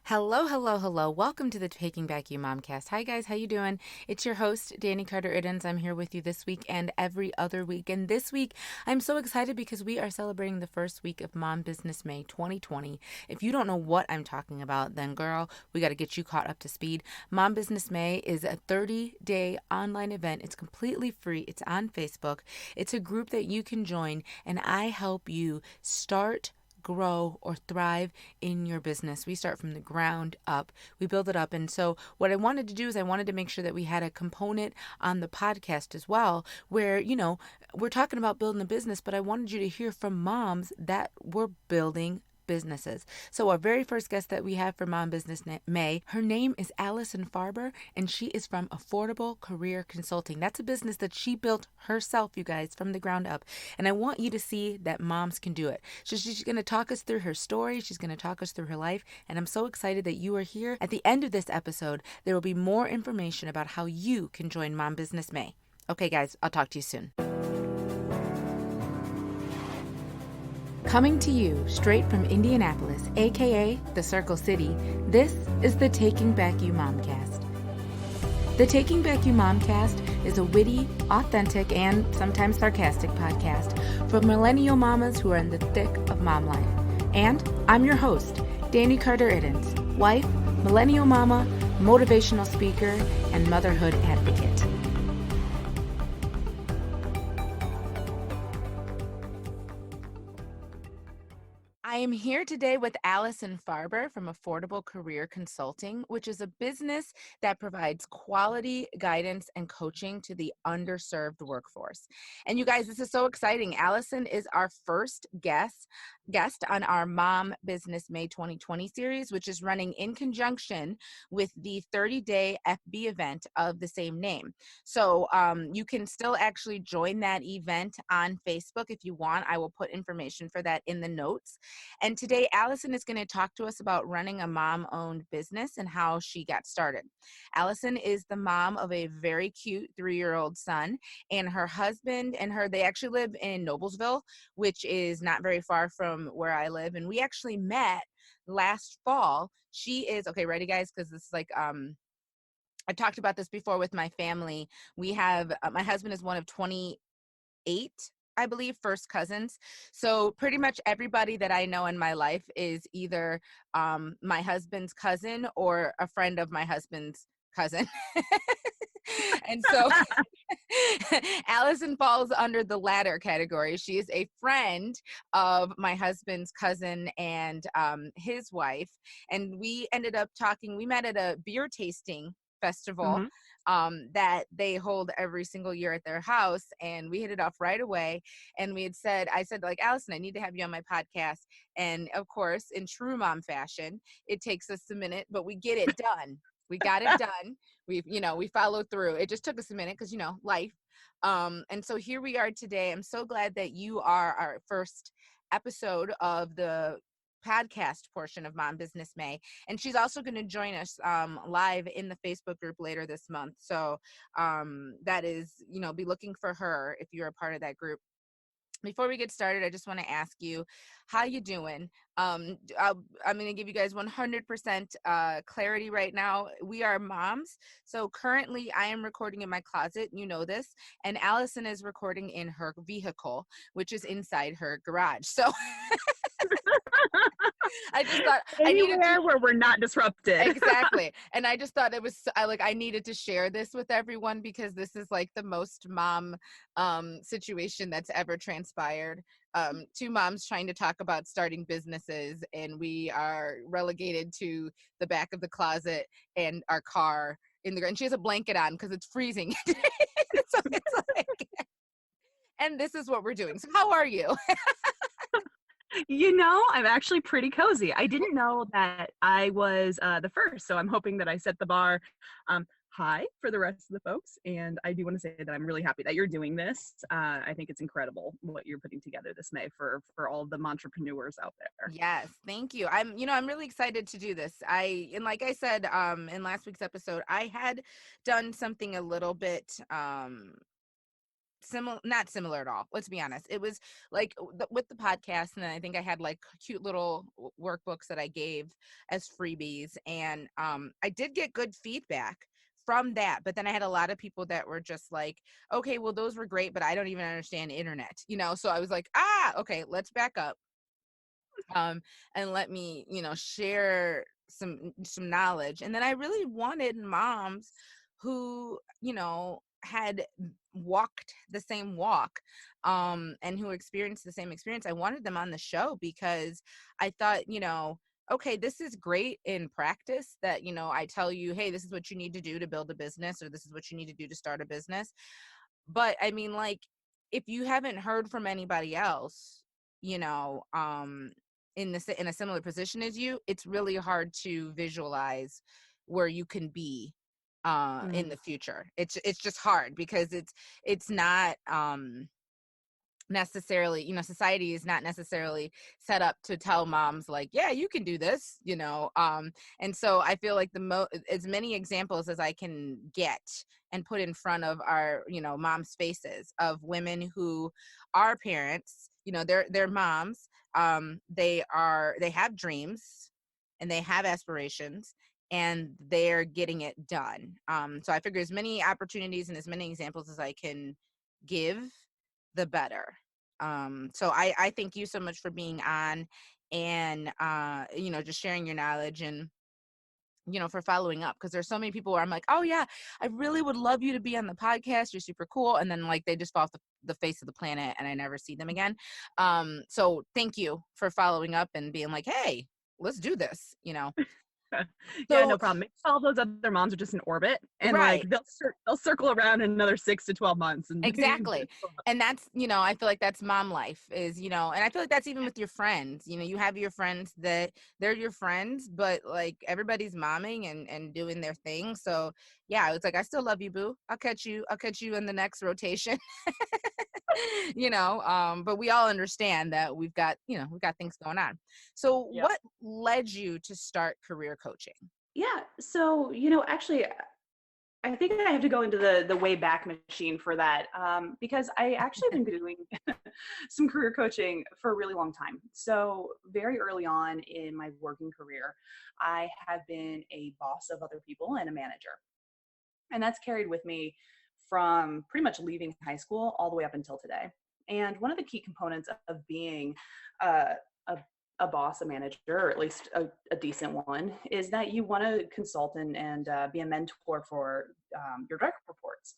Hello, hello, hello. Welcome to the Taking Back You Momcast. Hi guys, how you doing? It's your host, Dani Iddins. I'm here with you this week and every other week. And this week, I'm so excited because we are celebrating the first week of Mom Business May 2020. If you don't know what I'm talking about, then girl, we got to get you caught up to speed. Mom Business May is a 30-day online event. It's completely free. It's on Facebook. It's a group that you can join, and I help you start, grow, or thrive in your business. We start from the ground up. We build it up. And so what I wanted to do is I wanted to make sure that we had a component on the podcast as well where, we're talking about building a business, but I wanted you to hear from moms that were building businesses. So our very first guest that we have for Mom Business May, her name is Alison Farber, and she is from Affordable Career Consulting. That's a business that she built herself, you guys, from the ground up. And I want you to see that moms can do it. So she's going to talk us through her story. She's going to talk us through her life. And I'm so excited that you are here. At the end of this episode, there will be more information about how you can join Mom Business May. Okay, guys, I'll talk to you soon. Coming to you straight from Indianapolis, aka the Circle City, this is the Taking Back You Momcast. The Taking Back You Momcast is a witty, authentic, and sometimes sarcastic podcast for millennial mamas who are in the thick of mom life. And I'm your host, Dani Iddins, wife, millennial mama, motivational speaker, and motherhood advocate. I am here today with Alison Farber from Affordable Career Consulting, which is a business that provides quality guidance and coaching to the underserved workforce. And you guys, this is so exciting. Alison is our first guest on our Mom Business May 2020 series, which is running in conjunction with the 30-day FB event of the same name. So you can still actually join that event on Facebook if you want. I will put information for that in the notes. And today, Alison is going to talk to us about running a mom-owned business and how she got started. Alison is the mom of a very cute 3-year-old son, and her husband and her, they actually live in Noblesville, which is not very far from where I live. And we actually met last fall. She is, okay, ready guys? Because this is like, I talked about this before with my family. We have, my husband is one of 28, I believe, first cousins. So pretty much everybody that I know in my life is either my husband's cousin or a friend of my husband's cousin. And so Alison falls under the latter category. She is a friend of my husband's cousin and his wife. And we ended up talking, we met at a beer tasting festival that they hold every single year at their house, and we hit it off right away. And I said like, Alison, I need to have you on my podcast. And of course, in true mom fashion, it takes us a minute, but we get it done. We got it done. We followed through. It just took us a minute because life. And so here we are today. I'm so glad that you are our first episode of the podcast portion of Mom Business May. And she's also going to join us live in the Facebook group later this month. So that is, be looking for her if you're a part of that group. Before we get started, I just want to ask you, how you doing? I'm going to give you guys 100% clarity right now. We are moms. So currently I am recording in my closet. You know this. And Alison is recording in her vehicle, which is inside her garage. So I just thought anywhere where we're not disrupted. Exactly. And I just thought I needed to share this with everyone because this is like the most mom situation that's ever transpired. Two moms trying to talk about starting businesses, and we are relegated to the back of the closet and our car and she has a blanket on because it's freezing. So it's like, and this is what we're doing. So how are you? I'm actually pretty cozy. I didn't know that I was the first, so I'm hoping that I set the bar high for the rest of the folks. And I do want to say that I'm really happy that you're doing this. I think it's incredible what you're putting together this May for all the entrepreneurs out there. Yes, thank you. I'm really excited to do this. And like I said in last week's episode, I had done something a little bit not similar at all. Let's be honest. It was like with the podcast, and then I think I had like cute little workbooks that I gave as freebies, and I did get good feedback from that. But then I had a lot of people that were just like, okay, well, those were great, but I don't even understand internet, so I was like, okay, let's back up, and let me, share some knowledge. And then I really wanted moms who, had walked the same walk, and who experienced the same experience. I wanted them on the show because I thought, okay, this is great in practice that, I tell you, hey, this is what you need to do to build a business, or this is what you need to do to start a business. But I mean, like, if you haven't heard from anybody else, in a similar position as you, it's really hard to visualize where you can be in the future. It's just hard because it's not necessarily, society is not necessarily set up to tell moms like, yeah, you can do this, and so I feel like as many examples as I can get and put in front of our, moms' faces of women who are parents, they're moms, they have dreams and they have aspirations, and they're getting it done. So I figure as many opportunities and as many examples as I can give, the better. So I thank you so much for being on, and just sharing your knowledge, and for following up, because there's so many people where I'm like, oh yeah, I really would love you to be on the podcast, you're super cool, and then like they just fall off the face of the planet and I never see them again. So thank you for following up and being like, hey, let's do this. Yeah, no So problem. Maybe all those other moms are just in orbit, and right. like they'll circle around in another 6 to 12 months, and Exactly. And that's, I feel like that's mom life is, and I feel like that's even with your friends. You have your friends that they're your friends, but like everybody's momming and doing their thing. So yeah, it's like, I still love you, boo. I'll catch you in the next rotation. But we all understand that we've got things going on. So yeah. what led you to start career coaching? Yeah. So, actually, I think I have to go into the way back machine for that, because I actually have been doing some career coaching for a really long time. So very early on in my working career, I have been a boss of other people and a manager. And that's carried with me from pretty much leaving high school all the way up until today. And one of the key components of being uh, a boss, a manager, or at least a decent one, is that you want to consult and be a mentor for your direct reports.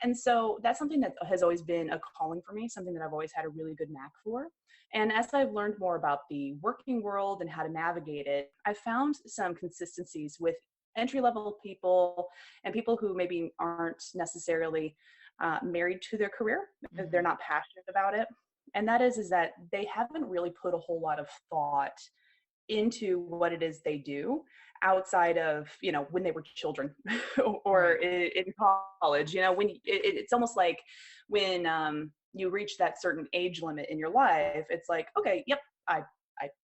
And so that's something that has always been a calling for me, something that I've always had a really good knack for. And as I've learned more about the working world and how to navigate it, I've found some consistencies with entry level people and people who maybe aren't necessarily married to their career. Mm-hmm. They're not passionate about it. And that is that they haven't really put a whole lot of thought into what it is they do outside of, when they were children or Right. in college. When it's almost like when you reach that certain age limit in your life, it's like, okay, yep, I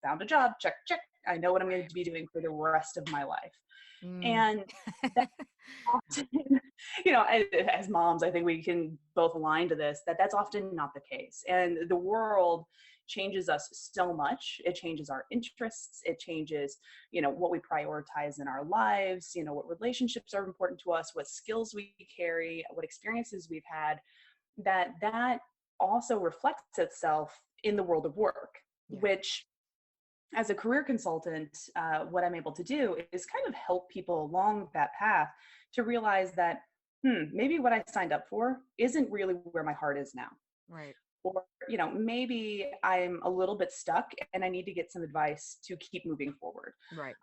found a job, check, check. I know what I'm going to be doing for the rest of my life. Mm. And that often, as moms, I think we can both align to this, that that's often not the case. And the world changes us so much. It changes our interests. It changes, what we prioritize in our lives, what relationships are important to us, what skills we carry, what experiences we've had, that also reflects itself in the world of work, Yeah. which as a career consultant, what I'm able to do is kind of help people along that path to realize that, maybe what I signed up for isn't really where my heart is now. Right. Or, maybe I'm a little bit stuck and I need to get some advice to keep moving forward. Right.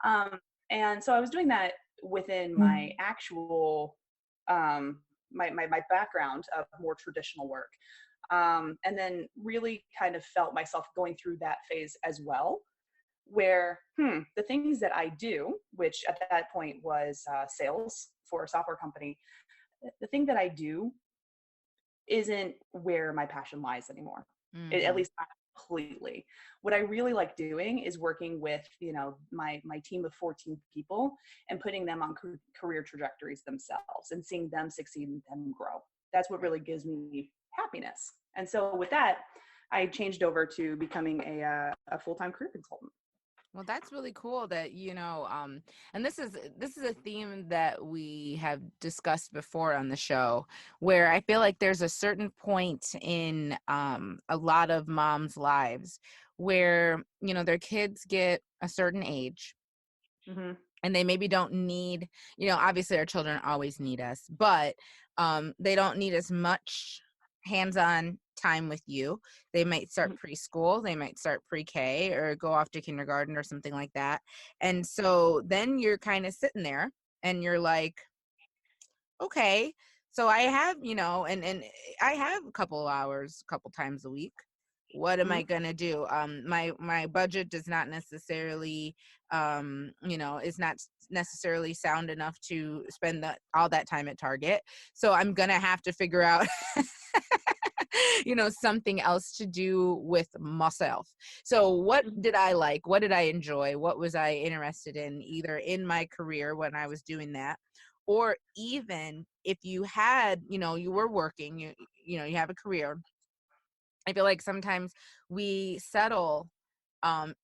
And so I was doing that within my actual, my background of more traditional work. And then really kind of felt myself going through that phase as well, where the things that I do, which at that point was sales for a software company, the thing that I do isn't where my passion lies anymore. At Mm-hmm. least not completely. What I really like doing is working with, my team of 14 people and putting them on career trajectories themselves and seeing them succeed and them grow. That's what Right. really gives me happiness. And so with that, I changed over to becoming a full-time career consultant. Well, that's really cool that, and this is a theme that we have discussed before on the show, where I feel like there's a certain point in a lot of moms' lives where, their kids get a certain age Mm-hmm. and they maybe don't need, obviously our children always need us, but they don't need as much hands-on time with you. They might start preschool, they might start pre-K or go off to kindergarten or something like that. And so then you're kind of sitting there and you're like, okay, so I have, and I have a couple of hours, a couple times a week. What am Mm-hmm. I gonna do? My budget does not necessarily, is not necessarily sound enough to spend all that time at Target. So I'm gonna have to figure out, something else to do with myself. So what did I like? What did I enjoy? What was I interested in, either in my career when I was doing that, or even if you had, you were working, you have a career. I feel like sometimes we settle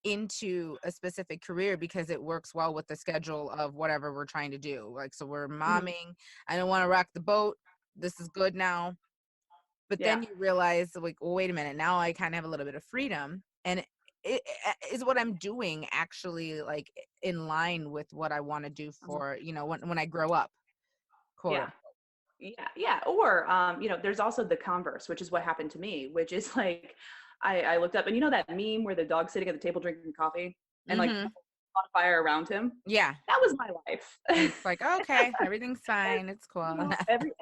into a specific career because it works well with the schedule of whatever we're trying to do. Like, so we're Mm-hmm. momming. I don't want to rock the boat. This is good now. But Yeah. then you realize, like, well, wait a minute. Now I kind of have a little bit of freedom. And is what I'm doing actually like in line with what I want to do for, when I grow up, quote Yeah. unquote. Yeah. Or, there's also the converse, which is what happened to me, which is like, I looked up and that meme where the dog's sitting at the table drinking coffee and like Mm-hmm. on fire around him. Yeah. That was my life. And it's like, okay, everything's fine. It's cool.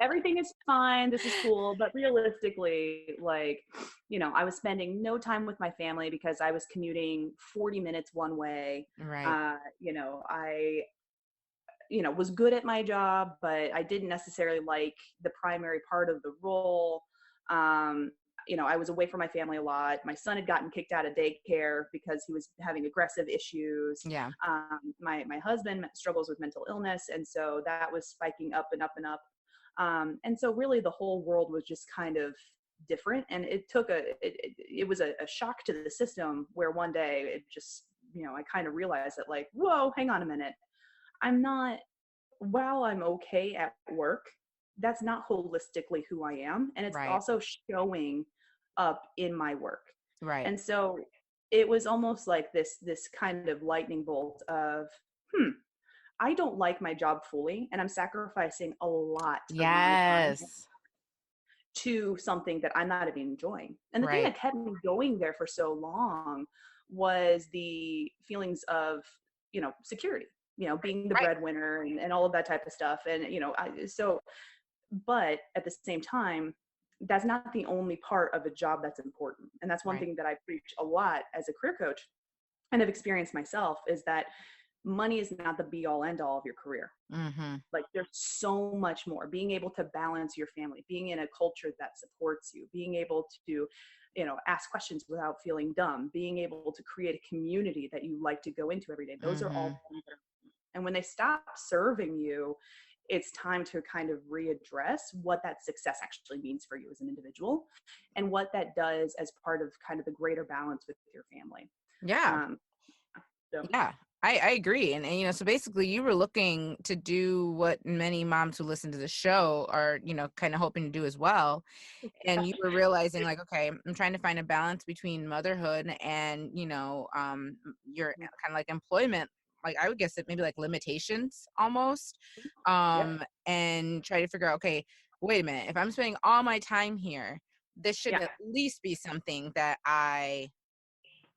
Everything is fine. This is cool. But realistically, like, I was spending no time with my family because I was commuting 40 minutes one way. Right. I was good at my job, but I didn't necessarily like the primary part of the role. I was away from my family a lot. My son had gotten kicked out of daycare because he was having aggressive issues. Yeah. My husband struggles with mental illness, and so that was spiking up and up and up. And so really the whole world was just kind of different, and it was a shock to the system, where one day it just, I kind of realized that, like, whoa, hang on a minute. While I'm okay at work, that's not holistically who I am. And it's Right. also showing up in my work. Right. And so it was almost like this kind of lightning bolt of, I don't like my job fully, and I'm sacrificing a lot of my time Yes. to something that I'm not even enjoying. And the thing Right. that kept me going there for so long was the feelings of, security, being the Right. breadwinner and all of that type of stuff. And, but at the same time, that's not the only part of a job that's important. And that's one Right. thing that I preach a lot as a career coach and have experienced myself, is that money is not the be all end all of your career. Mm-hmm. Like, there's so much more. Being able to balance your family, being in a culture that supports you, being able to, ask questions without feeling dumb, being able to create a community that you like to go into every day. Those are Mm-hmm. all things that are, and when they stop serving you, it's time to kind of readdress what that success actually means for you as an individual, and what that does as part of kind of the greater balance with your family. Yeah. So. Yeah. I agree. And, so basically you were looking to do what many moms who listen to the show are, kind of hoping to do as well. And you were realizing, like, okay, I'm trying to find a balance between motherhood and, your kind of like employment, like I would guess it maybe like limitations almost, Yep. and try to figure out, okay, wait a minute, if I'm spending all my time here, this should Yeah. at least be something that I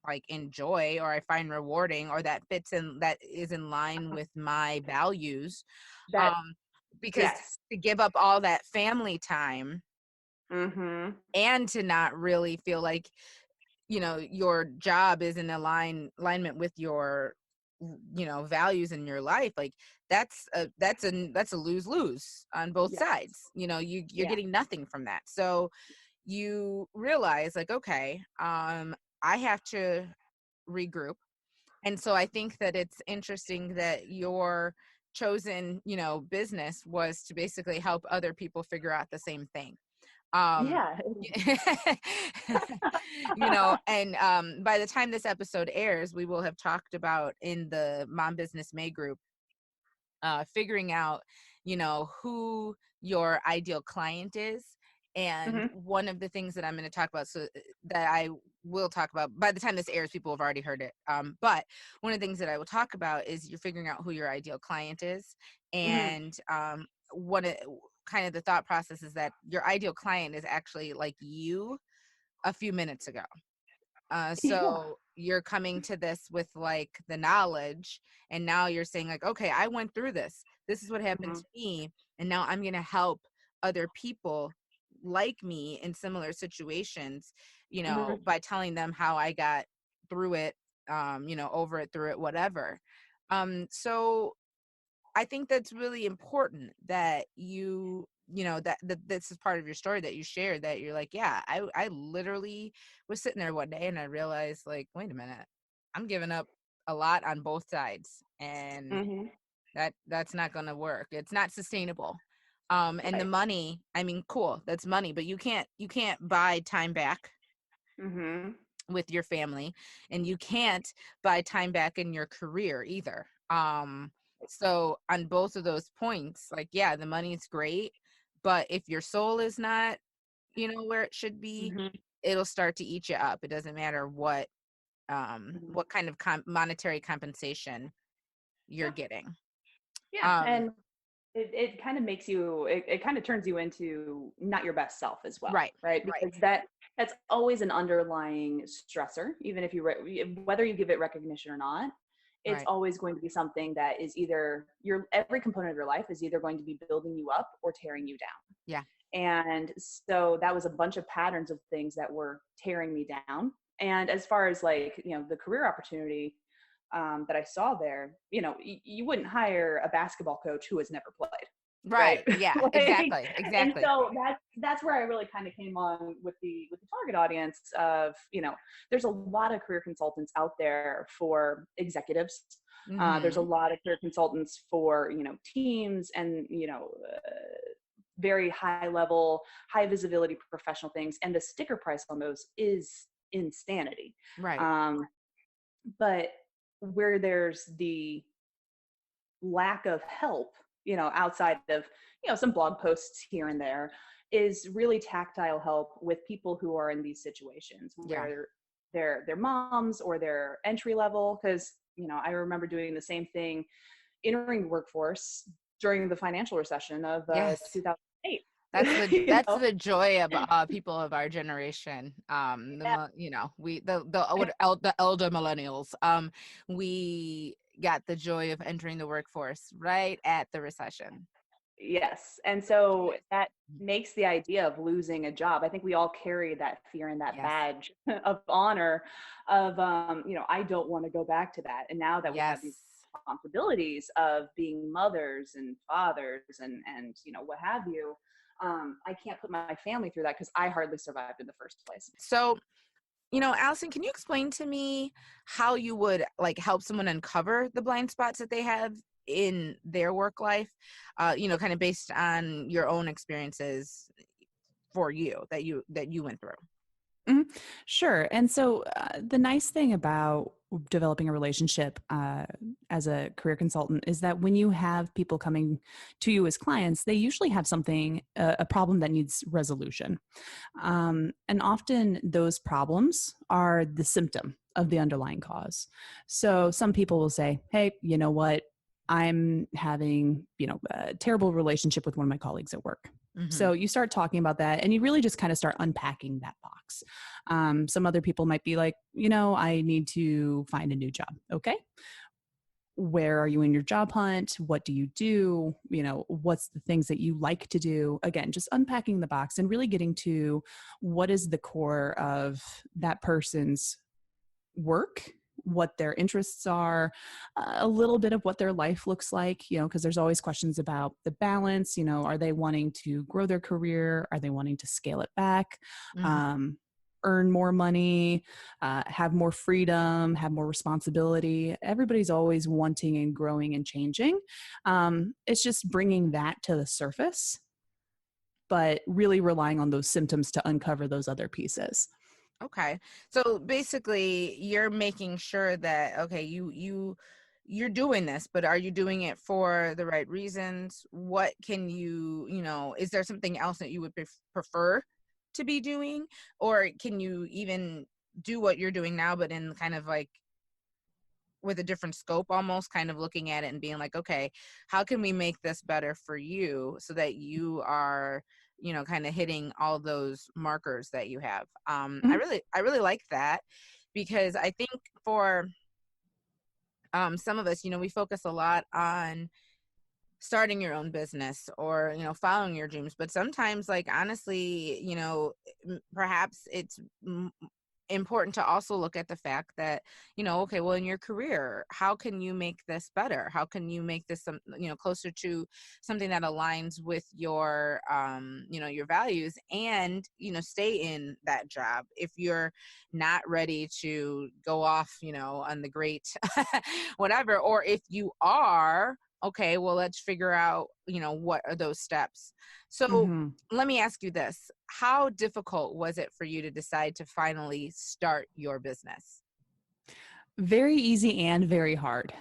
like enjoy, or I find rewarding, or that is in line with my values. That. Um, because Yes. to give up all that family time Mm-hmm. and to not really feel like, your job is in alignment with your, values in your life, like that's a lose-lose on both Yes. sides. You're Yeah. getting nothing from that. So you realize, like, okay, I have to regroup. And so I think that it's interesting that your chosen, business was to basically help other people figure out the same thing. Yeah. And by the time this episode airs, we will have talked about in the Mom Business May group, figuring out, who your ideal client is. And Hmm. one of the things that I'm going to talk about, so that I will talk about by the time this airs, people have already heard it. But one of the things that I will talk about is you're figuring out who your ideal client is. Hmm. And kind of the thought process is that your ideal client is actually like you a few minutes ago. Yeah. So you're coming to this with like the knowledge, and now you're saying like, okay, I went through this. This is what happened Hmm. to me, and now I'm going to help other people like me in similar situations, Hmm. by telling them how I got through it, over it, through it, whatever. So I think that's really important that that this is part of your story that you shared, that you're like, yeah, I literally was sitting there one day and I realized, like, wait a minute, I'm giving up a lot on both sides, and Hmm. that's not going to work. It's not sustainable. And the Right. money, I mean, cool, that's money, but you can't buy time back Hmm. with your family, and you can't buy time back in your career either. So on both of those points, like, yeah, the money's great, but if your soul is not, where it should be, Hmm. it'll start to eat you up. It doesn't matter Hmm. what kind of monetary compensation you're Yeah. getting. Yeah. um And it kind of makes you, it kind of turns you into not your best self as well, right, right? right, Because that's always an underlying stressor, even if whether you give it recognition or not. It's right. always going to be something that is either every component of your life is either going to be building you up or tearing you down. Yeah. And so that was a bunch of patterns of things that were tearing me down. And as far as like, the career opportunity that I saw there, you wouldn't hire a basketball coach who has never played, right? Right. Yeah, Like, exactly, and exactly. so that's where I really kind of came on with the target audience of, there's a lot of career consultants out there for executives. There's a Mm-hmm. lot of career consultants for, teams and, very high level, high visibility professional things. And the sticker price on those is insanity. Right. Um, but where there's the lack of help, outside of, some blog posts here and there, is really tactile help with people who are in these situations Yeah. where they're moms or they're entry level. Because, I remember doing the same thing entering the workforce during the financial recession of Yes. 2008. That's the you that's know the joy of people of our generation. yeah. We the elder millennials. We got the joy of entering the workforce right at the recession. Yes. And so that makes the idea of losing a job. I think we all carry that fear and that Yes. badge of honor of, I don't want to go back to that. And now that we have these Yes. responsibilities of being mothers and fathers and, what have you, I can't put my family through that because I hardly survived in the first place. So, Allison, can you explain to me how you would like help someone uncover the blind spots that they have in their work life? Kind of based on your own experiences for you that you went through. Mhm. Sure. And so the nice thing about developing a relationship as a career consultant is that when you have people coming to you as clients, they usually have something, a problem that needs resolution. And often those problems are the symptom of the underlying cause. So some people will say, hey, you know what? I'm having, a terrible relationship with one of my colleagues at work. Mm-hmm. So you start talking about that and you really just kind of start unpacking that box. Some other people might be like, I need to find a new job. Okay. Where are you in your job hunt? What do you do? What's the things that you like to do? Again, just unpacking the box and really getting to what is the core of that person's work, what their interests are, a little bit of what their life looks like, because there's always questions about the balance. Are they wanting to grow their career? Are they wanting to scale it back? Mm-hmm. Earn more money, have more freedom, have more responsibility. Everybody's always wanting and growing and changing. It's just bringing that to the surface but really relying on those symptoms to uncover those other pieces. Okay. So basically you're making sure that, okay, you're doing this, but are you doing it for the right reasons? What can you, is there something else that you would prefer to be doing? Or can you even do what you're doing now, but in kind of like with a different scope, almost kind of looking at it and being like, okay, how can we make this better for you so that you are, kind of hitting all those markers that you have. Mhm. I really like that, because I think for some of us, we focus a lot on starting your own business or, following your dreams. But sometimes, like, honestly, perhaps it's important to also look at the fact that, okay, well, in your career, how can you make this better? How can you make this some, closer to something that aligns with your, your values, and, stay in that job if you're not ready to go off, on the great whatever, or if you are, okay, well, let's figure out, what are those steps. So Mm-hmm. let me ask you this. How difficult was it for you to decide to finally start your business? Very easy and very hard.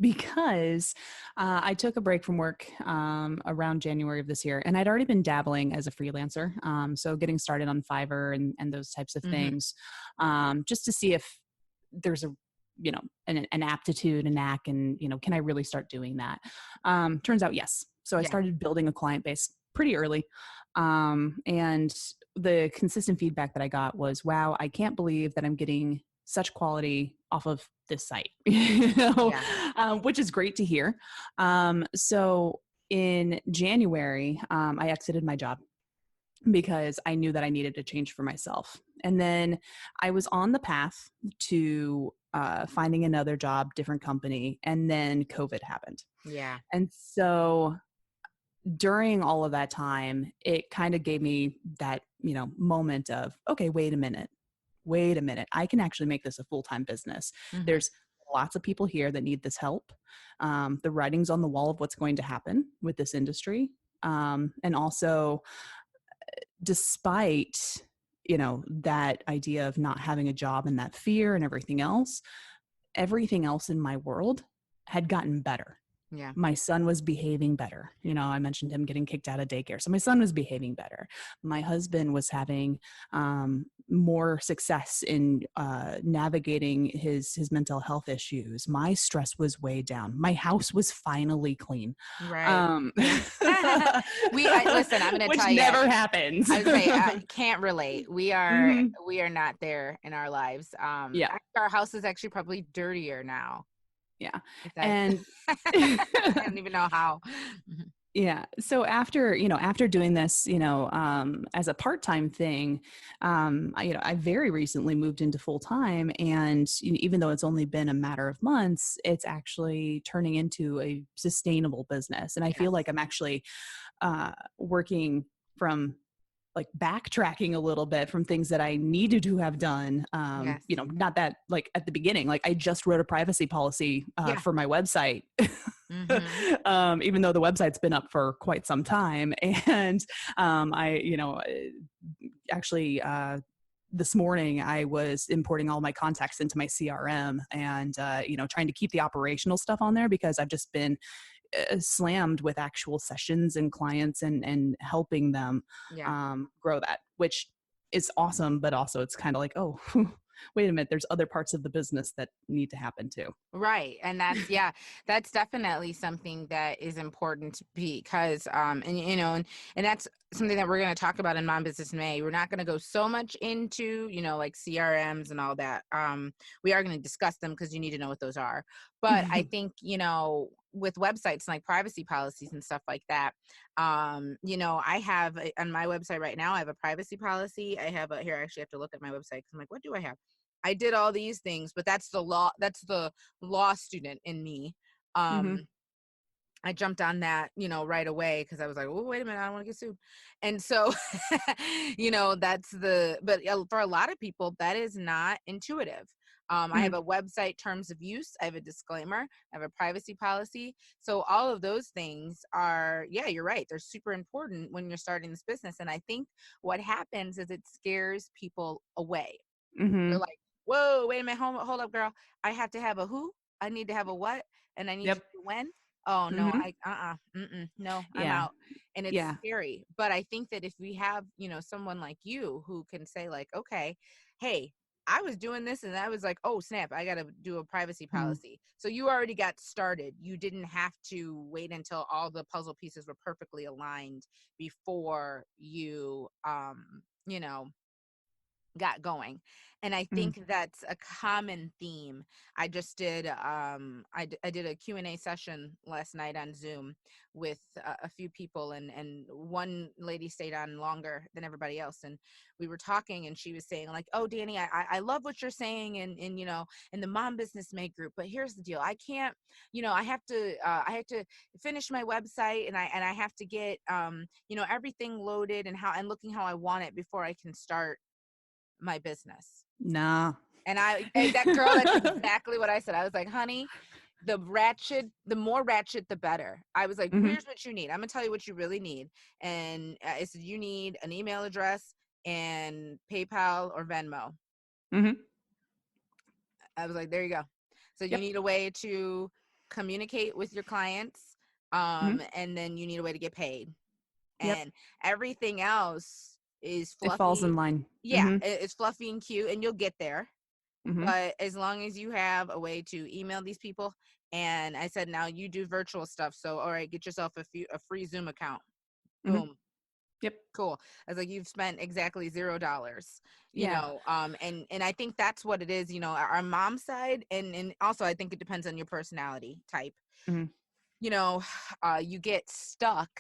Because I took a break from work around January of this year, and I'd already been dabbling as a freelancer. So getting started on Fiverr and those types of things, just to see if there's a, an aptitude, a knack, and, can I really start doing that? Turns out, yes. So I Yeah. started building a client base pretty early. And the consistent feedback that I got was, wow, I can't believe that I'm getting such quality off of this site, which is great to hear. So in January, I exited my job because I knew that I needed to change for myself. And then I was on the path to finding another job, different company, and then COVID happened. Yeah. And so during all of that time, it kind of gave me that, moment of, okay, wait a minute, I can actually make this a full-time business. There's lots of people here that need this help. The writing's on the wall of what's going to happen with this industry. And also, despite, that idea of not having a job and that fear and everything else in my world had gotten better. Yeah. My son was behaving better. I mentioned him getting kicked out of daycare. So my son was behaving better. My husband was having more success in navigating his mental health issues. My stress was way down. My house was finally clean. Right. Listen, I'm going to which tell you. never happens. I would say I can't relate. We are not there in our lives. Our house is actually probably dirtier now. Yeah. And I don't even know how. Yeah. So after doing this, as a part-time thing, I very recently moved into full-time, and even though it's only been a matter of months, it's actually turning into a sustainable business. And I feel like I'm actually working from, like, backtracking a little bit from things that I needed to have done. Not that, like, at the beginning, like, I just wrote a privacy policy for my website, even though the website's been up for quite some time. And actually, this morning I was importing all my contacts into my CRM and, trying to keep the operational stuff on there, because I've just been slammed with actual sessions and clients and helping them grow that, which is awesome. But also it's kind of like, oh, wait a minute, there's other parts of the business that need to happen too. Right. And that's definitely something that is important, because, and that's something that we're going to talk about in Mom Business May. We're not going to go so much into, like CRMs and all that. We are going to discuss them because you need to know what those are. But I think, with websites like privacy policies and stuff like that, I have on my website right now, I have a privacy policy. I have here, I actually have to look at my website because I'm like, what do I have? I did all these things, but that's the law student in me. I jumped on that, right away, because I was like, oh, wait a minute, I don't want to get sued. And so, but for a lot of people, that is not intuitive. I have a website terms of use. I have a disclaimer. I have a privacy policy. So all of those things are, yeah, you're right. They're super important when you're starting this business. And I think what happens is it scares people away. They're Mm-hmm. like, whoa, wait a minute. Hold up, girl. I have to have a who? I need to have a what? And I need to Yep. do when? Oh no, Mm-hmm. no, I'm Yeah. out. And it's Yeah. scary. But I think that if we have, someone like you who can say like, okay, hey, I was doing this and I was like, oh snap, I got to do a privacy Mm-hmm. policy. So you already got started. You didn't have to wait until all the puzzle pieces were perfectly aligned before you, got going. And I Mm-hmm. think that's a common theme. I just did I did a Q&A session last night on Zoom with a few people, and one lady stayed on longer than everybody else, and we were talking, and she was saying like, oh Dani, I love what you're saying in the Mom Business Make group, but here's the deal. I can't, I have to finish my website, and I have to get everything loaded and looking how I want it before I can start my business. Nah. And that girl, that's exactly what I said. I was like, honey, the more ratchet, the better. I was like, Mm-hmm. here's what you need. I'm gonna tell you what you really need. And I said, you need an email address and PayPal or Venmo. Mm-hmm. I was like, there you go. So you Yep. need a way to communicate with your clients, Mm-hmm. and then you need a way to get paid. Yep. And everything else is It falls in fluffy. line. Yeah, Mm-hmm. it's fluffy and cute, and you'll get there. Mm-hmm. But as long as you have a way to email these people, and I said, now you do virtual stuff. So, all right, get yourself a free Zoom account. Mm-hmm. Boom. Yep. Cool. I was like, you've spent exactly $0, Yeah. and I think that's what it is, our mom side. And also I think it depends on your personality type. Mm-hmm. You get stuck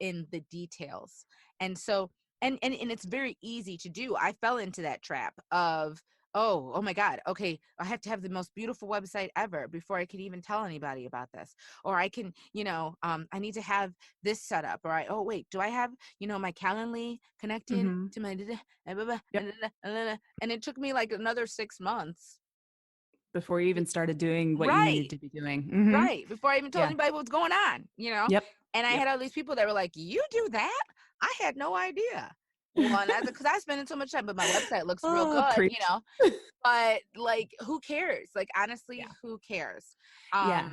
in the details. And so, and it's very easy to do. I fell into that trap of, oh my God, okay, I have to have the most beautiful website ever before I could even tell anybody about this. Or I can, I need to have this set up. Or oh wait, do I have, my Calendly connected Mm-hmm. to my, Yep. and it took me like another 6 months. Before you even started doing what you needed Right. to be doing. Mm-hmm. Right. Before I even told Yeah. anybody what's going on, Yep. And I Yep. had all these people that were like, you do that? I had no idea. Well, and that's because I spend so much time, but my website looks real Oh, good, preach. but like, who cares? Like, honestly, Yeah. who cares? Yeah.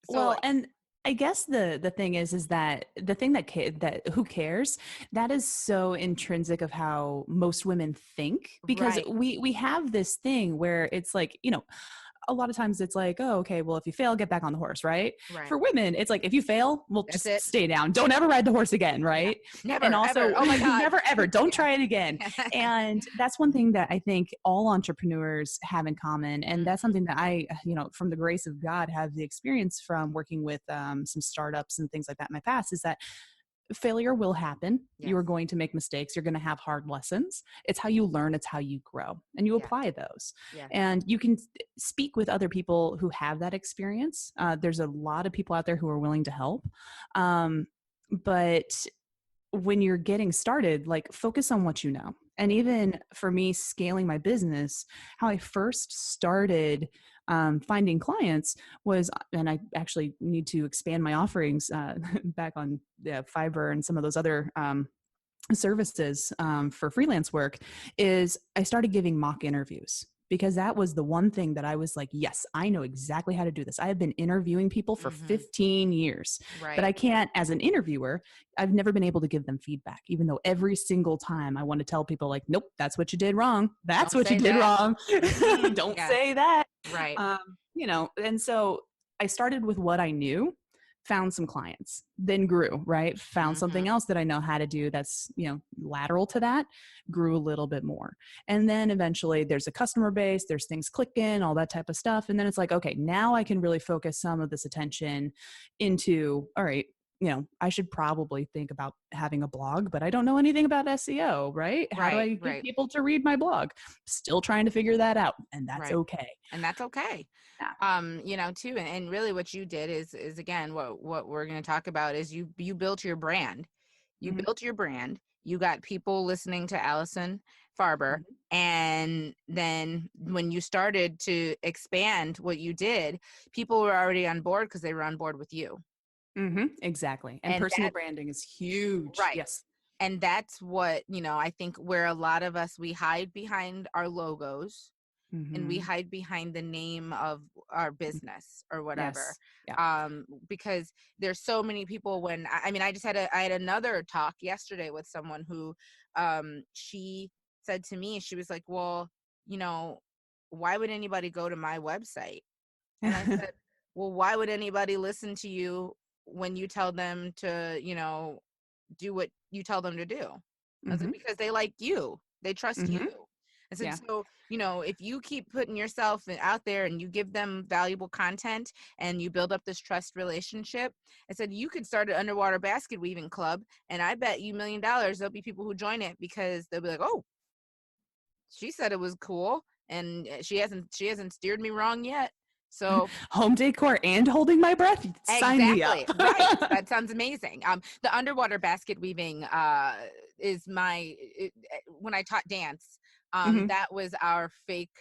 So Well, and I guess the thing is that the thing that who cares, that is so intrinsic of how most women think, because right, we have this thing where it's like, a lot of times it's like, oh, okay, well, if you fail, get back on the horse, right? right. For women, it's like, if you fail, well, That's just it. stay down. Don't ever ride the horse again, Yeah. right? Never, And also, ever. Oh my God. never, ever. Don't Yeah. try it again. And that's one thing that I think all entrepreneurs have in common. And that's something that I, from the grace of God, have the experience from working with some startups and things like that in my past, is that failure will happen. Yes. You are going to make mistakes. You're going to have hard lessons. It's how you learn. It's how you grow, and you Yeah. apply those. Yeah. And you can speak with other people who have that experience. There's a lot of people out there who are willing to help. But when you're getting started, like, focus on what you know. And even for me, scaling my business, how I first started finding clients was, and I actually need to expand my offerings back on Fiverr and some of those other services for freelance work, is I started giving mock interviews, because that was the one thing that I was like, yes, I know exactly how to do this. I have been interviewing people for 15 years, Right. but I can't, as an interviewer, I've never been able to give them feedback, even though every single time I want to tell people like, nope, that's what you did wrong. That's Don't what you say did that. wrong. Don't Yes. say that. Right. And so I started with what I knew, found some clients, then grew, right? Found something else that I know how to do that's, lateral to that, grew a little bit more. And then eventually there's a customer base, there's things clicking, all that type of stuff. And then it's like, okay, now I can really focus some of this attention into, all right, I should probably think about having a blog, but I don't know anything about SEO, right? How do I get people to read my blog? Still trying to figure that out. And that's okay. And that's okay. Yeah. Too. And really what you did is again, what we're going to talk about is you built your brand. You built your brand. You got people listening to Alison Farber. Mhm. And then when you started to expand what you did, people were already on board because they were on board with you. Exactly. And And personal that, branding is huge. right. Yes. And that's what, I think where a lot of us, we hide behind our logos and we Mm-hmm. hide behind the name of our business or whatever. Yes. Yeah. Because there's so many people when, I had another talk yesterday with someone who, she said to me, she was like, well, why would anybody go to my website? And I said, well, why would anybody listen to you when you tell them to, do what you tell them to do? I said, Mm-hmm. because they like you, they trust Mm-hmm. you. I said, Yeah. so, if you keep putting yourself out there and you give them valuable content and you build up this trust relationship, I said, you could start an underwater basket weaving club. And I bet you $1 million there'll be people who join it because they'll be like, oh, she said it was cool. And she hasn't steered me wrong yet. So Home decor and holding my breath. Sign me up. exactly. Right. That sounds amazing. The underwater basket weaving is when I taught dance, Mhm. that was our fake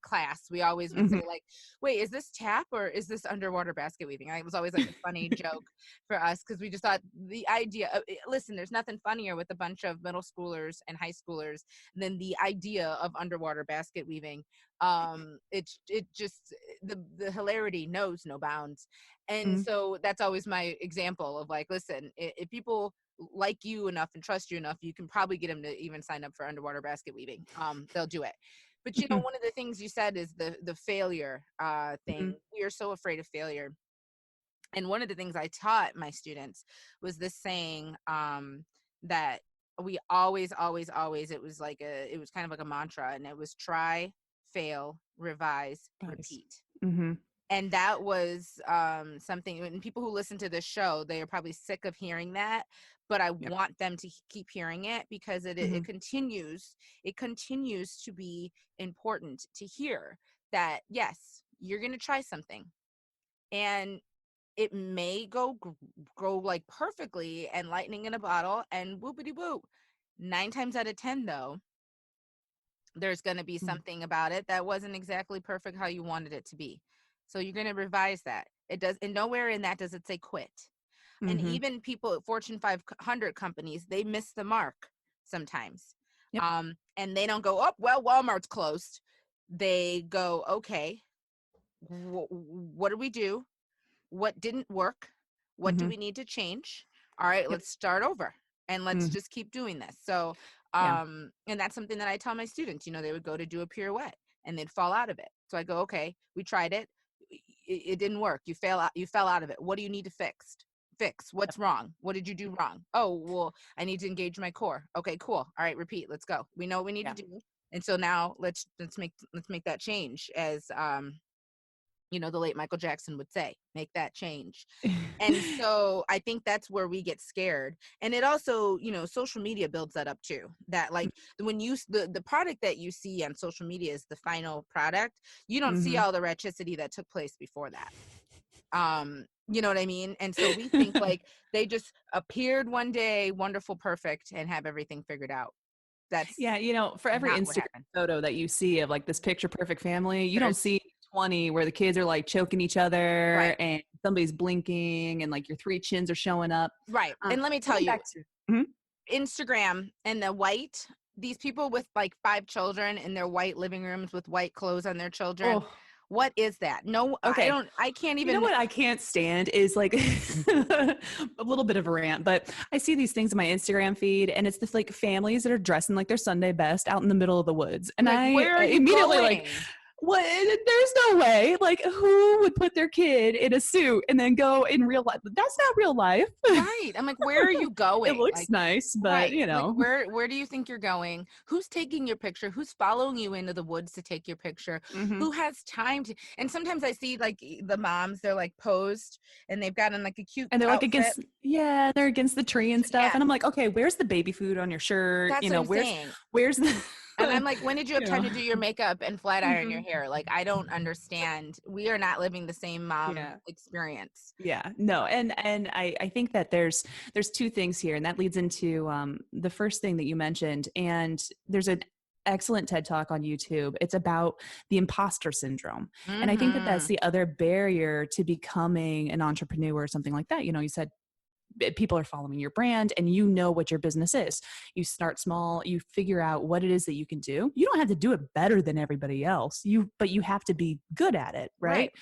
class. We always would say Mhm. like, wait, is this tap or is this underwater basket weaving? It was always like a funny joke for us because we just thought the idea of, listen, there's nothing funnier with a bunch of middle schoolers and high schoolers than the idea of underwater basket weaving. It just, the hilarity knows no bounds. And Mhm. so that's always my example of like, listen, if people like you enough and trust you enough, you can probably get them to even sign up for underwater basket weaving. They'll do it. But Mhm. one of the things you said is the failure thing. Mhm. We are so afraid of failure. And one of the things I taught my students was this saying that we always, always, always, it was kind of like a mantra, and it was try, fail, revise, Nice. repeat. Mhm. And that was something, and people who listen to this show, they are probably sick of hearing that, but I Yep. want them to keep hearing it because it Mhm. continues to be important to hear that, yes, you're going to try something and it may go like perfectly and lightning in a bottle and whoopity whoop. 9 times out of 10 though, there's going to be Mhm. something about it that wasn't exactly perfect how you wanted it to be. So you're going to revise that. It does, and nowhere in that does it say quit. And Mhm. even people at Fortune 500 companies, they miss the mark sometimes. Yep. And they don't go, oh, well, Walmart's closed. They go, okay, what do we do? What didn't work? What do Mhm. we need to change? All right, Yep. let's start over and let's Mhm. just keep doing this. So Yeah. and that's something that I tell my students, they would go to do a pirouette and they'd fall out of it. So I go, okay, we tried it. It didn't work. You fell out of it. What do you need to fix? Yep. What's wrong? What did you do wrong? Oh, well, I need to engage my core. Okay, cool. All right, repeat. Let's go. We know what we need Yeah. to do. And so now let's make that change, as the late Michael Jackson would say, make that change. And so I think that's where we get scared. And it also, social media builds that up too. That like when the product that you see on social media is the final product, you don't see Mhm. all the ratchicity that took place before that. You know what I mean? And so we think like they just appeared one day, wonderful, perfect, and have everything figured out. That's Yeah, for every not what Instagram happened. photo that you see of like this picture perfect family, you don't There's see 20 where the kids are like choking each other right. and somebody's blinking and like your 3 chins are showing up. Right. And let me tell Going you, back to Mhm. Instagram and these people with like 5 children in their white living rooms with white clothes on their children. Oh, What is that? No, okay. I can't You know even. what I can't stand is like a little bit of a rant, but I see these things in my Instagram feed and it's this like families that are dressing like their Sunday best out in the middle of the woods. And Like, I where are you immediately like, going? what? There's no way. Like, who would put their kid in a suit and then go in real life? That's not real life. Right. I'm like, where are you It going? looks Like, nice, but right. Like, where do you think you're going? Who's taking your picture? Who's following you into the woods to take your picture? Mhm. Who has time to? And sometimes I see like the moms, they're like posed and they've got on like a cute And they're like outfit. they're against the tree and stuff. Yeah, And I'm like, okay, where's the baby food on your shirt? that's what I'm saying. Where's the, And I'm like, when did you have you time know? to do your makeup and flat iron your Mhm. hair? Like, I don't understand. We are not living the same mom Yeah. experience. Yeah, no, and I think that there's 2 things here, and that leads into the first thing that you mentioned, and there's an excellent TED Talk on YouTube. It's about the imposter syndrome. And I think that that's Mhm. the other barrier to becoming an entrepreneur or something like that. You know, you said people are following your brand and you know what your business is. You start small, you figure out what it is that you can do. You don't have to do it better than everybody else. But you have to be good at it, right? Right.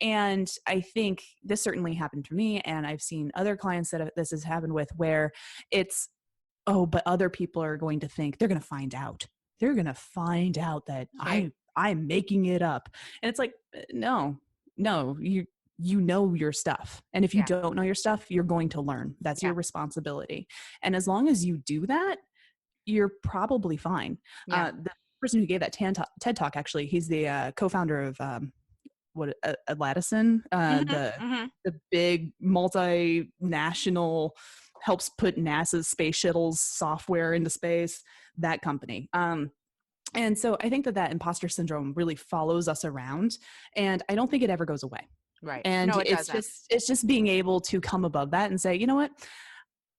And I think this certainly happened to me, and I've seen other clients that this has happened with, where it's, oh, but other people are going to think, they're going to find out. They're going to find out that Right. I'm making it up. And it's like, no, you know your stuff. And if you Yeah. don't know your stuff, you're going to learn. That's Yeah. your responsibility. And as long as you do that, you're probably fine. Yeah. The person who gave that TED Talk, actually, he's the co-founder of Alison, Mhm. Mhm. the big multinational, helps put NASA's space shuttles software into space, that company. And so I think that imposter syndrome really follows us around, and I don't think it ever goes away. Right. And No, it doesn't. it's just being able to come above that and say, you know what,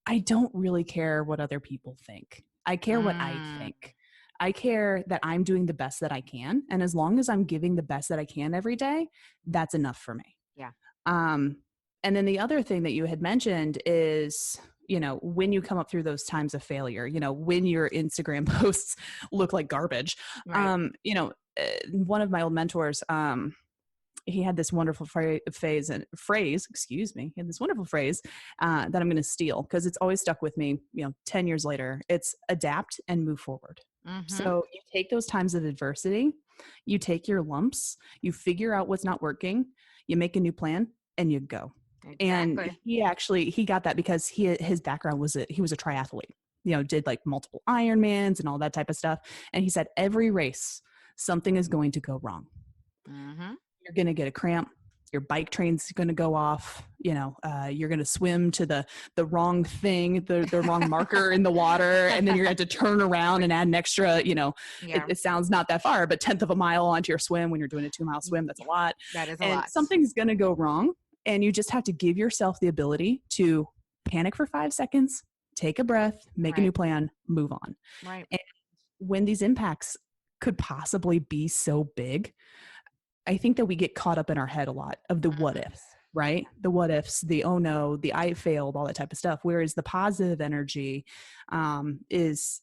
I don't really care what other people think. I care what I Mm. think. I care that I'm doing the best that I can. And as long as I'm giving the best that I can every day, that's enough for me. Yeah. And then the other thing that you had mentioned is, you know, when you come up through those times of failure, you know, when your Instagram posts look like garbage, Right. you know, one of my old mentors, he had this wonderful phrase, excuse me. He had this wonderful phrase that I'm going to steal because it's always stuck with me, you know, 10 years later. It's adapt and move forward. Mhm. So you take those times of adversity, you take your lumps, you figure out what's not working, you make a new plan, and you go. And Exactly. he got that because his background was he was a triathlete, you know, did like multiple Ironmans and all that type of stuff. And he said, every race, something is going to go wrong. Mhm. You're going to get a cramp, your bike train's going to go off, you know, you're going to swim to the wrong thing, the wrong marker in the water, and then you're going to have to turn around and add an extra, you know, Yeah. it sounds not that far, but 10th of a mile onto your swim when you're doing a 2-mile swim, that's a lot. That is a And lot. something's going to go wrong, and you just have to give yourself the ability to panic for 5 seconds, take a breath, make a new Right. plan, move on. Right. And when these impacts could possibly be so big, I think that we get caught up in our head a lot of the what ifs, right? The what ifs, the oh no, the I failed, all that type of stuff. Whereas the positive energy is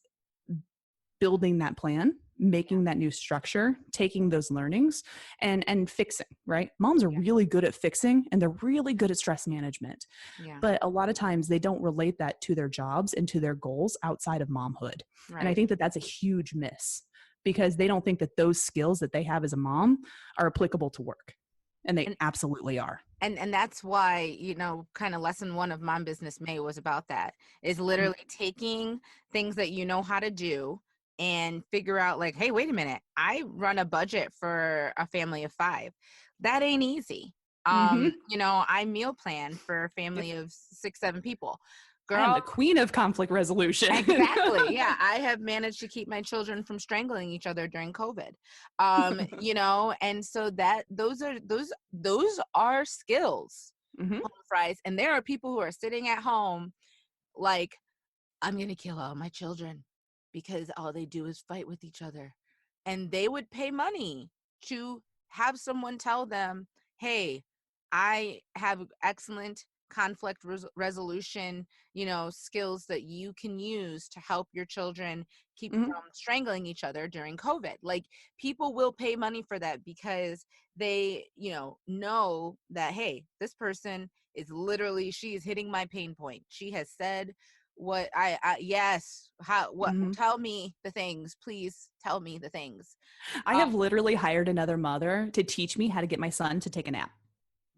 building that plan, making that new structure, taking those learnings, and fixing, right? Moms are Yeah. really good at fixing, and they're really good at stress management. Yeah. But a lot of times they don't relate that to their jobs and to their goals outside of momhood. And I Right. think that that's a huge miss because they don't think that those skills that they have as a mom are applicable to work. And they And absolutely are. and that's why, you know, kind of lesson 1 of Mom Business May was about that. Is Mhm. literally taking things that you know how to do and figure out like, hey, wait a minute. I run a budget for a family of 5. That ain't easy. Mhm. You know, I meal plan for a Yep. family of 6, 7 people. I am Girl, the queen of conflict resolution. exactly. Yeah, I have managed to keep my children from strangling each other during COVID. You know, and so that those are skills, Mhm. home fries. And there are people who are sitting at home like, I'm gonna kill all my children because all they do is fight with each other. And they would pay money to have someone tell them, hey, I have excellent conflict resolution, you know, skills that you can use to help your children keep Mhm. from strangling each other during COVID. Like, people will pay money for that because they, you know that, hey, this person is literally, she is hitting my pain point. She has said what yes, how, what, Mhm. tell me the things, please tell me the things. I um have literally hired another mother to teach me how to get my son to take a nap.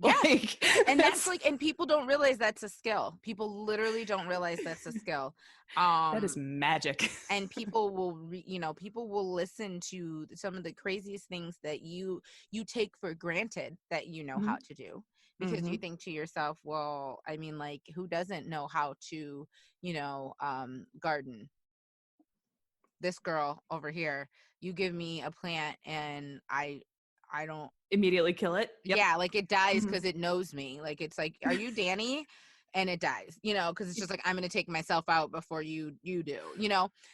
yeah. Like, And that's that's, like, and people don't realize that's a skill. People literally don't realize that's a skill. that is magic. And people will people will listen to some of the craziest things that you take for granted that you know how Mhm. to do, because you Mhm. think to yourself, well, I mean, like, who doesn't know how to, garden? This girl over here, you give me a plant and I don't. Immediately kill it. Yep. Yeah, like, it dies Mhm. because it knows me. Like, it's like, are you Dani? And it dies, because it's just like, I'm gonna take myself out before you do.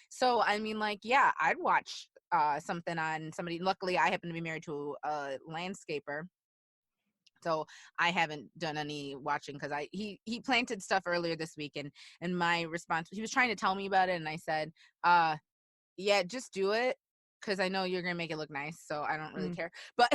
So I mean, like, yeah, I'd watch something on somebody. Luckily, I happen to be married to a landscaper, so I haven't done any watching because he planted stuff earlier this week, and my response, he was trying to tell me about it, and I said, yeah, just do it because I know you're gonna make it look nice, so I don't really care. But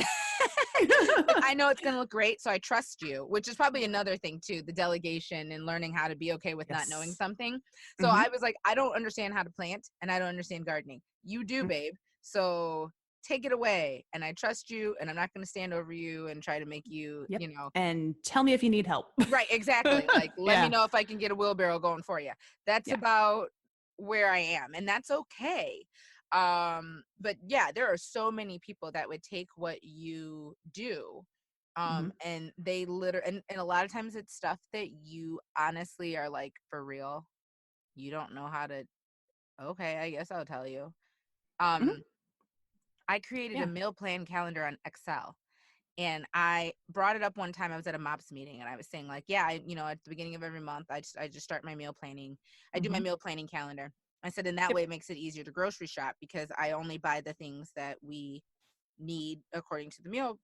I know it's gonna look great, so I trust you, which is probably another thing too, the delegation and learning how to be okay with not knowing something. So I was like, I don't understand how to plant and I don't understand gardening. You do, babe. So take it away, and I trust you, and I'm not going to stand over you and try to make you, Yep. you know. And tell me if you need help. Right, exactly. Like, let me know if I can get a wheelbarrow going for you. That's about where I am, and that's okay. But yeah, there are so many people that would take what you do, and they literally, and a lot of times it's stuff that you honestly are like, for real, you don't know how to, okay, I guess I'll tell you. I created a meal plan calendar on Excel, and I brought it up one time. I was at a MOPS meeting, and I was saying like, yeah, at the beginning of every month, I just start my meal planning. I do my meal planning calendar. I said, and that way it makes it easier to grocery shop because I only buy the things that we need according to the meal,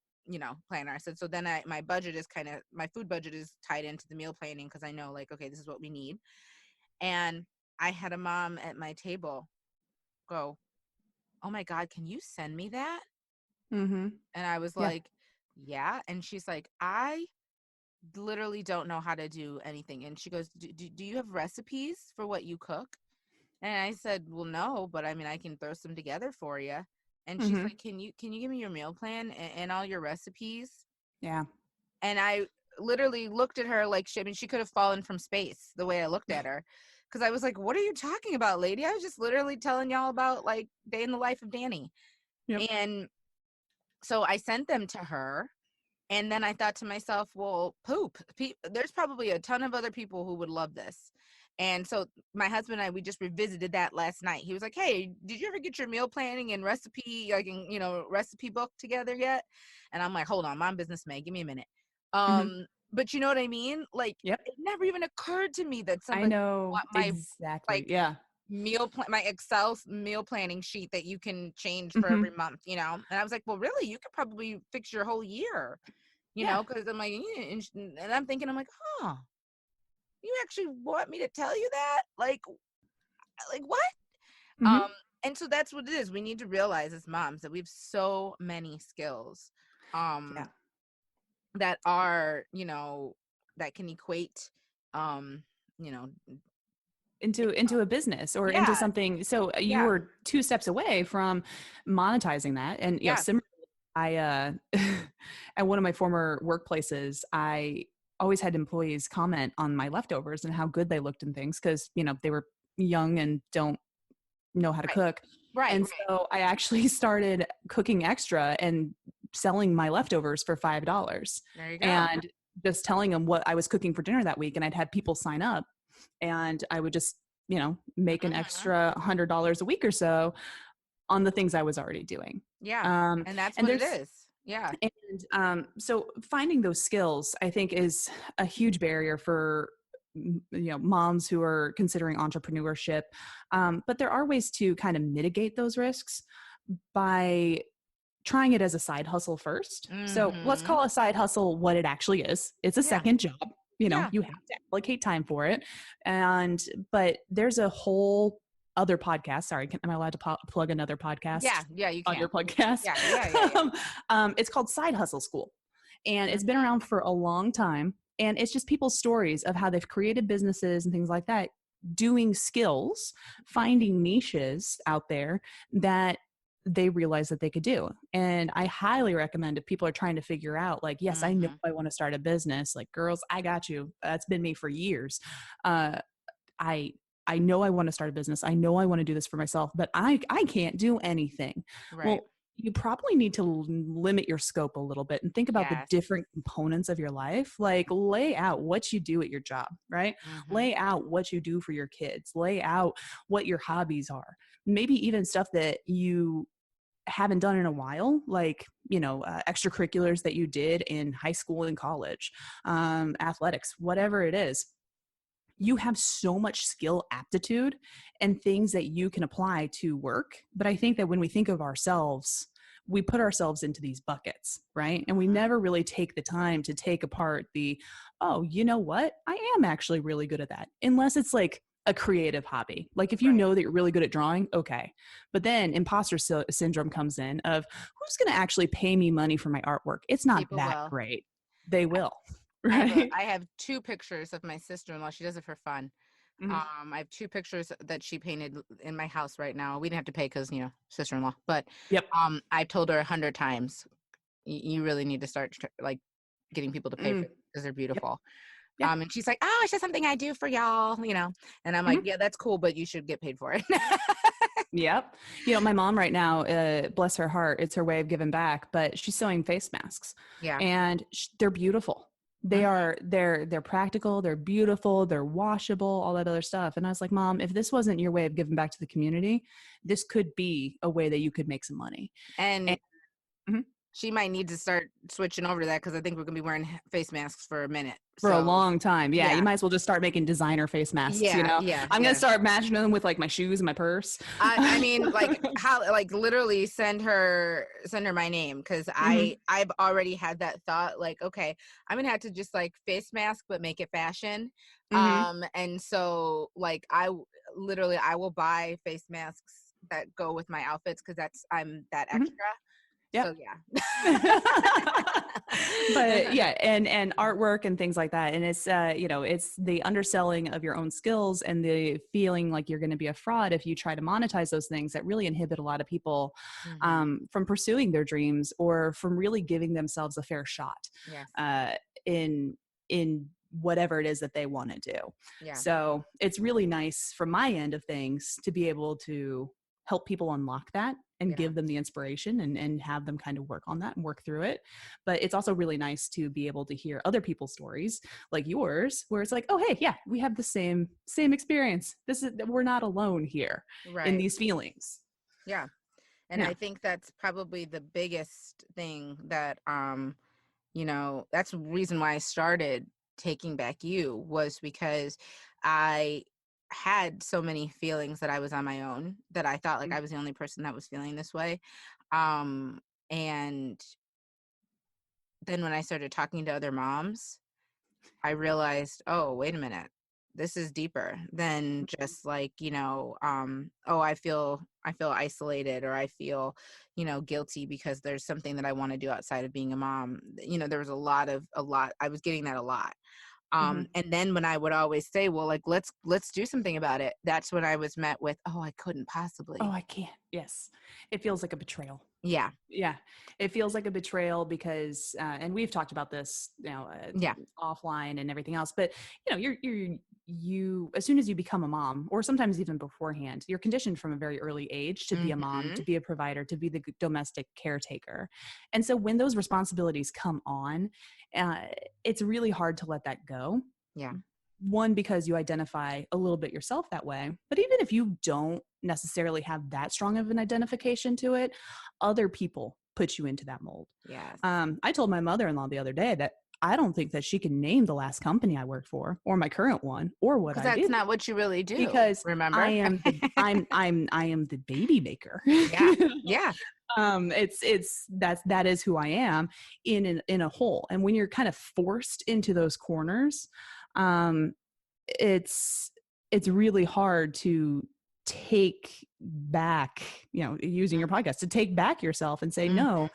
planner. I said, so then my budget is my food budget is tied into the meal planning because I know like, okay, this is what we need. And I had a mom at my table go, oh my God, can you send me that? And I was like, yeah. And she's like, I literally don't know how to do anything. And she goes, do you have recipes for what you cook? And I said, well, no, but I mean, I can throw some together for you. And she's like, can you give me your meal plan and all your recipes? Yeah. And I literally looked at her like, she could have fallen from space the way I looked at her. Cause I was like, what are you talking about, lady? I was just literally telling y'all about like day in the life of Dani. And so I sent them to her. And then I thought to myself, well, there's probably a ton of other people who would love this. And so my husband and I, we just revisited that last night. He was like, hey, did you ever get your meal planning and recipe, recipe book together yet? And I'm like, hold on, Mom Business May, give me a minute. But you know what I mean? Like, it never even occurred to me that somebody want my exactly. my Excel meal planning sheet that you can change for every month, And I was like, well, really, you could probably fix your whole year, because I'm like, and I'm thinking, I'm like, you actually want me to tell you that? Like what? And so that's what it is. We need to realize as moms that we have so many skills, that are, that can equate, into a business or into something. So you were 2 steps away from monetizing that. And similarly, I at one of my former workplaces, I always had employees comment on my leftovers and how good they looked and things because they were young and don't know how to cook. And so I actually started cooking extra and selling my leftovers for $5. There you go. And just telling them what I was cooking for dinner that week. And I'd had people sign up and I would just, make an extra $100 a week or so on the things I was already doing. And that's what it is. Yeah. And so finding those skills, I think, is a huge barrier for moms who are considering entrepreneurship. But there are ways to kind of mitigate those risks by trying it as a side hustle first. So let's call a side hustle what it actually is. It's a second job. You have to allocate time for it. But there's a whole other podcast. Sorry, am I allowed to plug another podcast? Yeah, you can. On your podcast. Yeah. It's called Side Hustle School. And it's been around for a long time. And it's just people's stories of how they've created businesses and things like that, doing skills, finding niches out there that they realize that they could do. And I highly recommend if people are trying to figure out, like, yes, I know I want to start a business, like, girls, I got you. That's been me for years. I know I want to start a business. I know I want to do this for myself, but I can't do anything. Right. Well, you probably need to limit your scope a little bit and think about the different components of your life. Like, lay out what you do at your job, right? Lay out what you do for your kids. Lay out what your hobbies are. Maybe even stuff that you haven't done in a while, like, extracurriculars that you did in high school and college, athletics, whatever it is. you have so much skill, aptitude, and things that you can apply to work. But I think that when we think of ourselves, we put ourselves into these buckets, right? And we never really take the time to take apart oh, you know what? I am actually really good at that. Unless it's like a creative hobby. Like if you Right. know that you're really good at drawing, okay. But then imposter syndrome comes in of who's going to actually pay me money for my artwork? It's not People that will. great. They will. I Right? have 2 pictures of my sister-in-law. She does it for fun. I have 2 pictures that she painted in my house right now. We didn't have to pay because, sister-in-law. But Yep. I told her 100 times, you really need to start like getting people to pay for it because they're beautiful. Yeah. And she's like, oh, it's just something I do for y'all, And I'm like, yeah, that's cool, but you should get paid for it. Yep. My mom right now, bless her heart, it's her way of giving back, but she's sewing face masks. Yeah. And they're beautiful. They're practical, they're beautiful, they're washable, all that other stuff. And I was like, Mom, if this wasn't your way of giving back to the community, this could be a way that you could make some money. And Mhm. she might need to start switching over to that because I think we're gonna be wearing face masks for a minute. For a long time. Yeah, yeah. You might as well just start making designer face masks, Yeah. I'm going to start matching them with like my shoes and my purse. I mean, like literally send her my name because I've already had that thought, like, okay, I'm gonna have to just like face mask but make it fashion. And so like I will buy face masks that go with my outfits because I'm that extra. Yep. So yeah. But yeah, and artwork and things like that. And it's it's the underselling of your own skills and the feeling like you're going to be a fraud if you try to monetize those things that really inhibit a lot of people from pursuing their dreams or from really giving themselves a fair shot in whatever it is that they want to do. Yeah. So it's really nice from my end of things to be able to help people unlock that and give them the inspiration and have them kind of work on that and work through it. But it's also really nice to be able to hear other people's stories like yours, where it's like, oh, hey, yeah, we have the same experience. We're not alone here in these feelings. Yeah. And I think that's probably the biggest thing that, that's the reason why I started Taking Back You was because I had so many feelings that I was on my own, that I thought like I was the only person that was feeling this way. And then when I started talking to other moms, I realized, oh, wait a minute, this is deeper than just like, I feel isolated, or I feel, guilty because there's something that I want to do outside of being a mom. There was a lot, I was getting that a lot. And then when I would always say, well, like, let's do something about it, that's when I was met with, oh, I couldn't possibly. Oh, I can't. Yes. It feels like a betrayal. Yeah. Yeah. It feels like a betrayal because, and we've talked about this, offline and everything else, but you, as soon as you become a mom, or sometimes even beforehand, you're conditioned from a very early age to be a mom, to be a provider, to be the domestic caretaker. And so when those responsibilities come on, it's really hard to let that go. Yeah. One, because you identify a little bit yourself that way. But even if you don't necessarily have that strong of an identification to it, other people put you into that mold. Yes. I told my mother-in-law the other day that I don't think that she can name the last company I worked for, or my current one, or what I did. That's not what you really do. Because remember, I am the baby maker. Yeah. Yeah. That is who I am in a hole. And when you're kind of forced into those corners, it's really hard to take back, using your podcast, to take back yourself and say, no,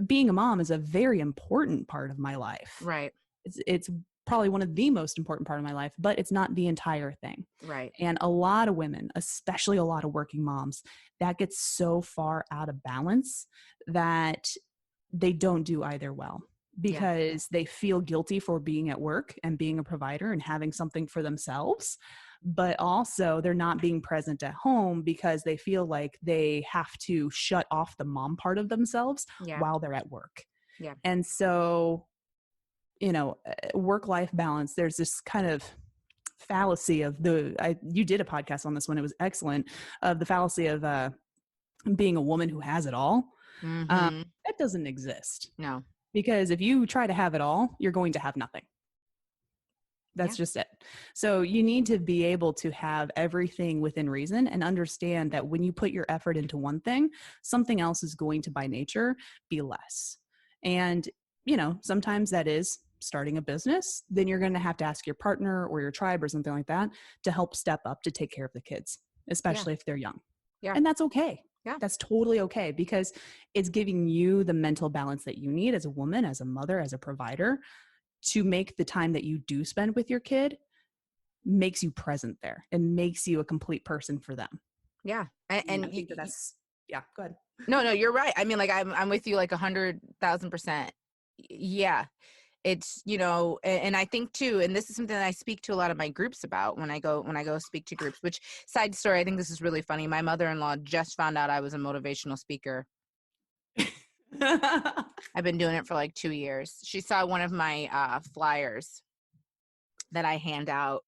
being a mom is a very important part of my life. Right. It's probably one of the most important part of my life, but it's not the entire thing. Right. And a lot of women, especially a lot of working moms, that gets so far out of balance that they don't do either well, because they feel guilty for being at work and being a provider and having something for themselves. But also they're not being present at home because they feel like they have to shut off the mom part of themselves while they're at work. Yeah. And so, work-life balance, there's this kind of fallacy of you did a podcast on this one. It was excellent, of the fallacy of being a woman who has it all. That doesn't exist. No. Because if you try to have it all, you're going to have nothing. That's just it. So you need to be able to have everything within reason and understand that when you put your effort into one thing, something else is going to by nature be less. And, sometimes that is starting a business. Then you're going to have to ask your partner or your tribe or something like that to help step up to take care of the kids, especially if they're young. Yeah. And that's okay. Yeah. That's totally okay, because it's giving you the mental balance that you need as a woman, as a mother, as a provider, to make the time that you do spend with your kid makes you present there and makes you a complete person for them. Yeah. And I think that's, yeah, go ahead. No, you're right. I mean, like, I'm with you like 100,000%. Yeah. It's, and I think too, and this is something that I speak to a lot of my groups about when I go speak to groups, which, side story, I think this is really funny. My mother-in-law just found out I was a motivational speaker. I've been doing it for like 2 years. She saw one of my flyers that I hand out.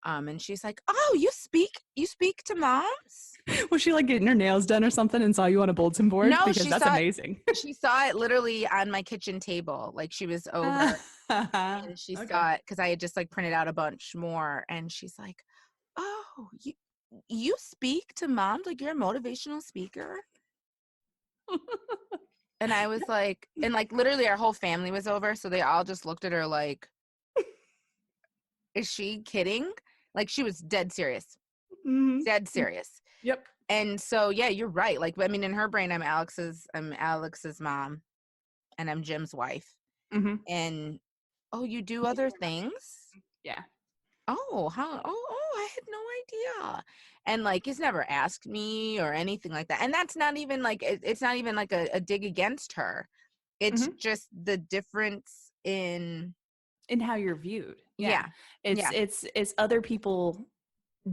And she's like, "Oh, you speak to moms?" Was she like getting her nails done or something and saw you on a bulletin board? No, because that's amazing. She saw it literally on my kitchen table. Like, she was over and she saw it because I had just like printed out a bunch more. And she's like, "Oh, you speak to moms? Like, you're a motivational speaker?" And I was like, and like literally our whole family was over. So they all just looked at her like, "Is she kidding?" Like, she was dead serious. Mm-hmm. Dead serious. Yep. And so, yeah, you're right. Like, I mean, in her brain, I'm Alex's mom, and I'm Jim's wife. Mm-hmm. And, oh, you do other things? Yeah. Oh, how? Oh, I had no idea. And like, he's never asked me or anything like that. And that's not even like, it's not even like a dig against her. It's just the difference in how you're viewed. Yeah. It's other people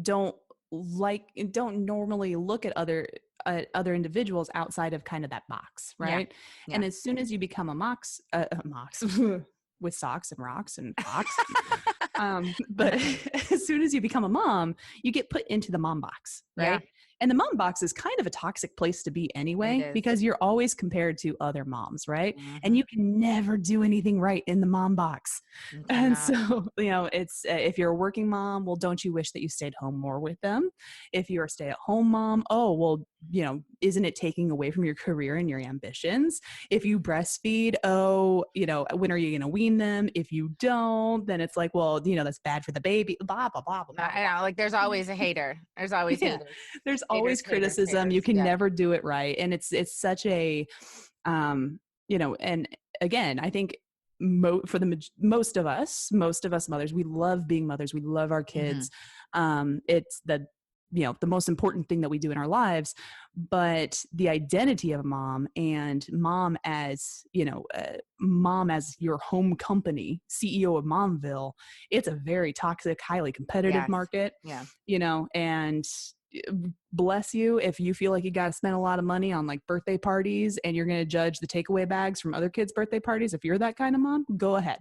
don't normally look at other individuals outside of kind of that box, right? Yeah. And as soon as you become a mox with socks and rocks and fox, but as soon as you become a mom, you get put into the mom box, right? Yeah. And the mom box is kind of a toxic place to be anyway, because you're always compared to other moms, right? And you can never do anything right in the mom box. And so, it's if you're a working mom, well, don't you wish that you stayed home more with them? If you're a stay-at-home mom, oh, well, isn't it taking away from your career and your ambitions? If you breastfeed, oh, when are you going to wean them? If you don't, then it's like, well, that's bad for the baby, blah, blah, blah, blah, blah. I know, like, there's always a hater. There's always haters. There's always criticism. You can never do it right. And it's such a, and again, I think for the most of us mothers, we love being mothers. We love our kids. It's the most important thing that we do in our lives. But the identity of a mom, and mom as your home company, CEO of Momville, it's a very toxic, highly competitive market. Yeah. And bless you if you feel like you got to spend a lot of money on like birthday parties and you're going to judge the takeaway bags from other kids' birthday parties. If you're that kind of mom, go ahead.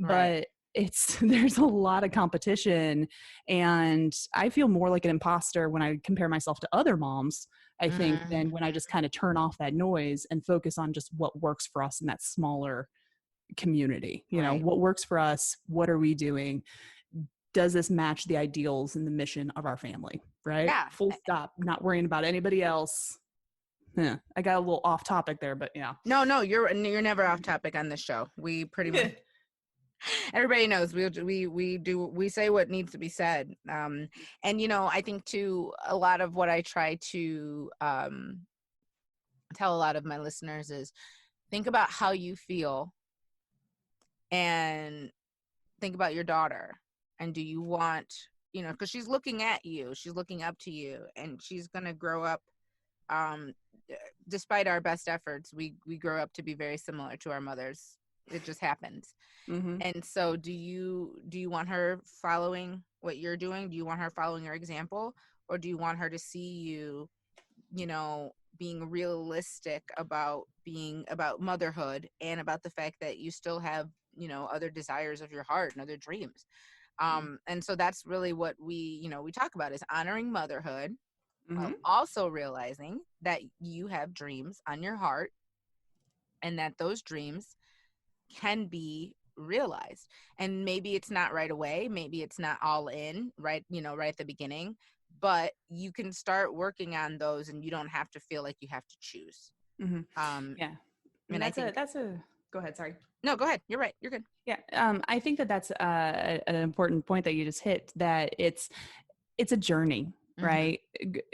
Right. But there's a lot of competition, and I feel more like an imposter when I compare myself to other moms, I think, than when I just kind of turn off that noise and focus on just what works for us in that smaller community. What works for us? What are we doing? Does this match the ideals and the mission of our family? Right? Yeah. Full stop. Not worrying about anybody else. Yeah. I got a little off topic there, but yeah. No, you're never off topic on this show. We pretty much everybody knows we say what needs to be said. And I think too, a lot of what I try to tell a lot of my listeners is, think about how you feel and think about your daughter. And do you want, because she's looking at you, she's looking up to you, and she's going to grow up, despite our best efforts, we grow up to be very similar to our mothers. It just happens. And so do you want her following what you're doing? Do you want her following your example? Or do you want her to see you, being realistic about motherhood, and about the fact that you still have, other desires of your heart and other dreams? And so that's really what we talk about, is honoring motherhood, also realizing that you have dreams on your heart, and that those dreams can be realized. And maybe it's not right away, maybe it's not all in right, right at the beginning, but you can start working on those, and you don't have to feel like you have to choose. Mm-hmm. um Yeah. and I think Go ahead. Sorry. no, go ahead, you're right, you're good. Yeah. I think that's an important point that you just hit, that it's a journey, right?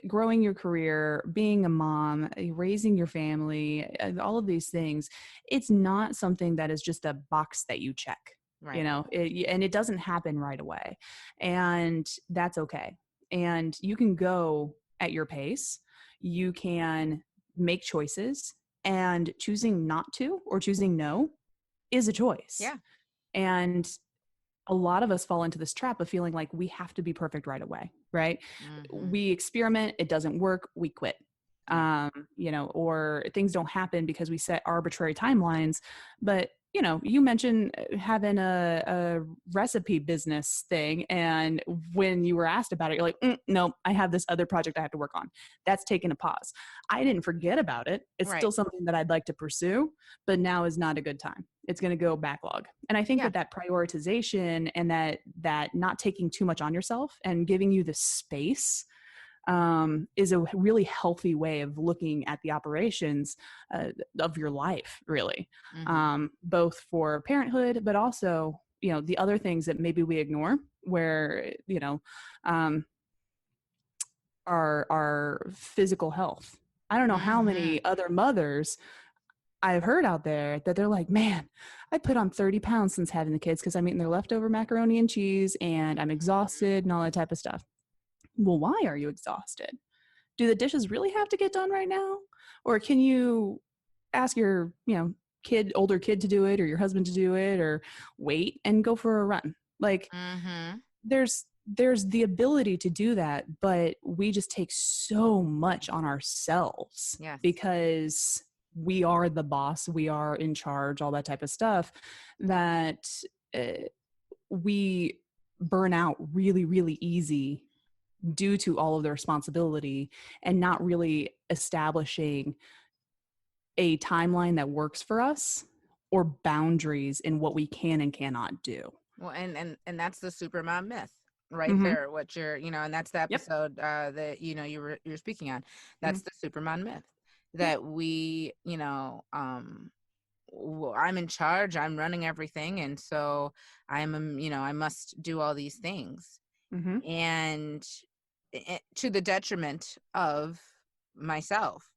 Growing your career, being a mom, raising your family, all of these things. It's not something that is just a box that you check, Right. And it doesn't happen right away. And that's okay. And you can go at your pace. You can make choices, and choosing not to or choosing no is a choice. Yeah. And a lot of us fall into this trap of feeling like we have to be perfect right away, right? We experiment, it doesn't work, we quit. Or things don't happen because we set arbitrary timelines. But you mentioned having a recipe business thing, and when you were asked about it, you're like, no, I have this other project I have to work on. That's taken a pause. I didn't forget about it. It's Right. still something that I'd like to pursue, but now is not a good time. It's going to go backlog. And I think that prioritization and that not taking too much on yourself and giving you the space is a really healthy way of looking at the operations of your life, really, both for parenthood, but also, the other things that maybe we ignore, where, our physical health. I don't know how many other mothers I've heard out there that they're like, man, I put on 30 pounds since having the kids because I'm eating their leftover macaroni and cheese and I'm exhausted and all that type of stuff. Well, why are you exhausted? Do the dishes really have to get done right now? Or can you ask your, older kid to do it, or your husband to do it, or wait and go for a run? Like, there's the ability to do that, but we just take so much on ourselves because we are the boss, we are in charge, all that type of stuff, that we burn out really, really easy due to all of the responsibility and not really establishing a timeline that works for us or boundaries in what we can and cannot do. Well, and that's the supermom myth right there, what you're, and that's the episode that, you're speaking on. That's the supermom myth, that we, I'm in charge, I'm running everything. And so I must do all these things. And to the detriment of myself,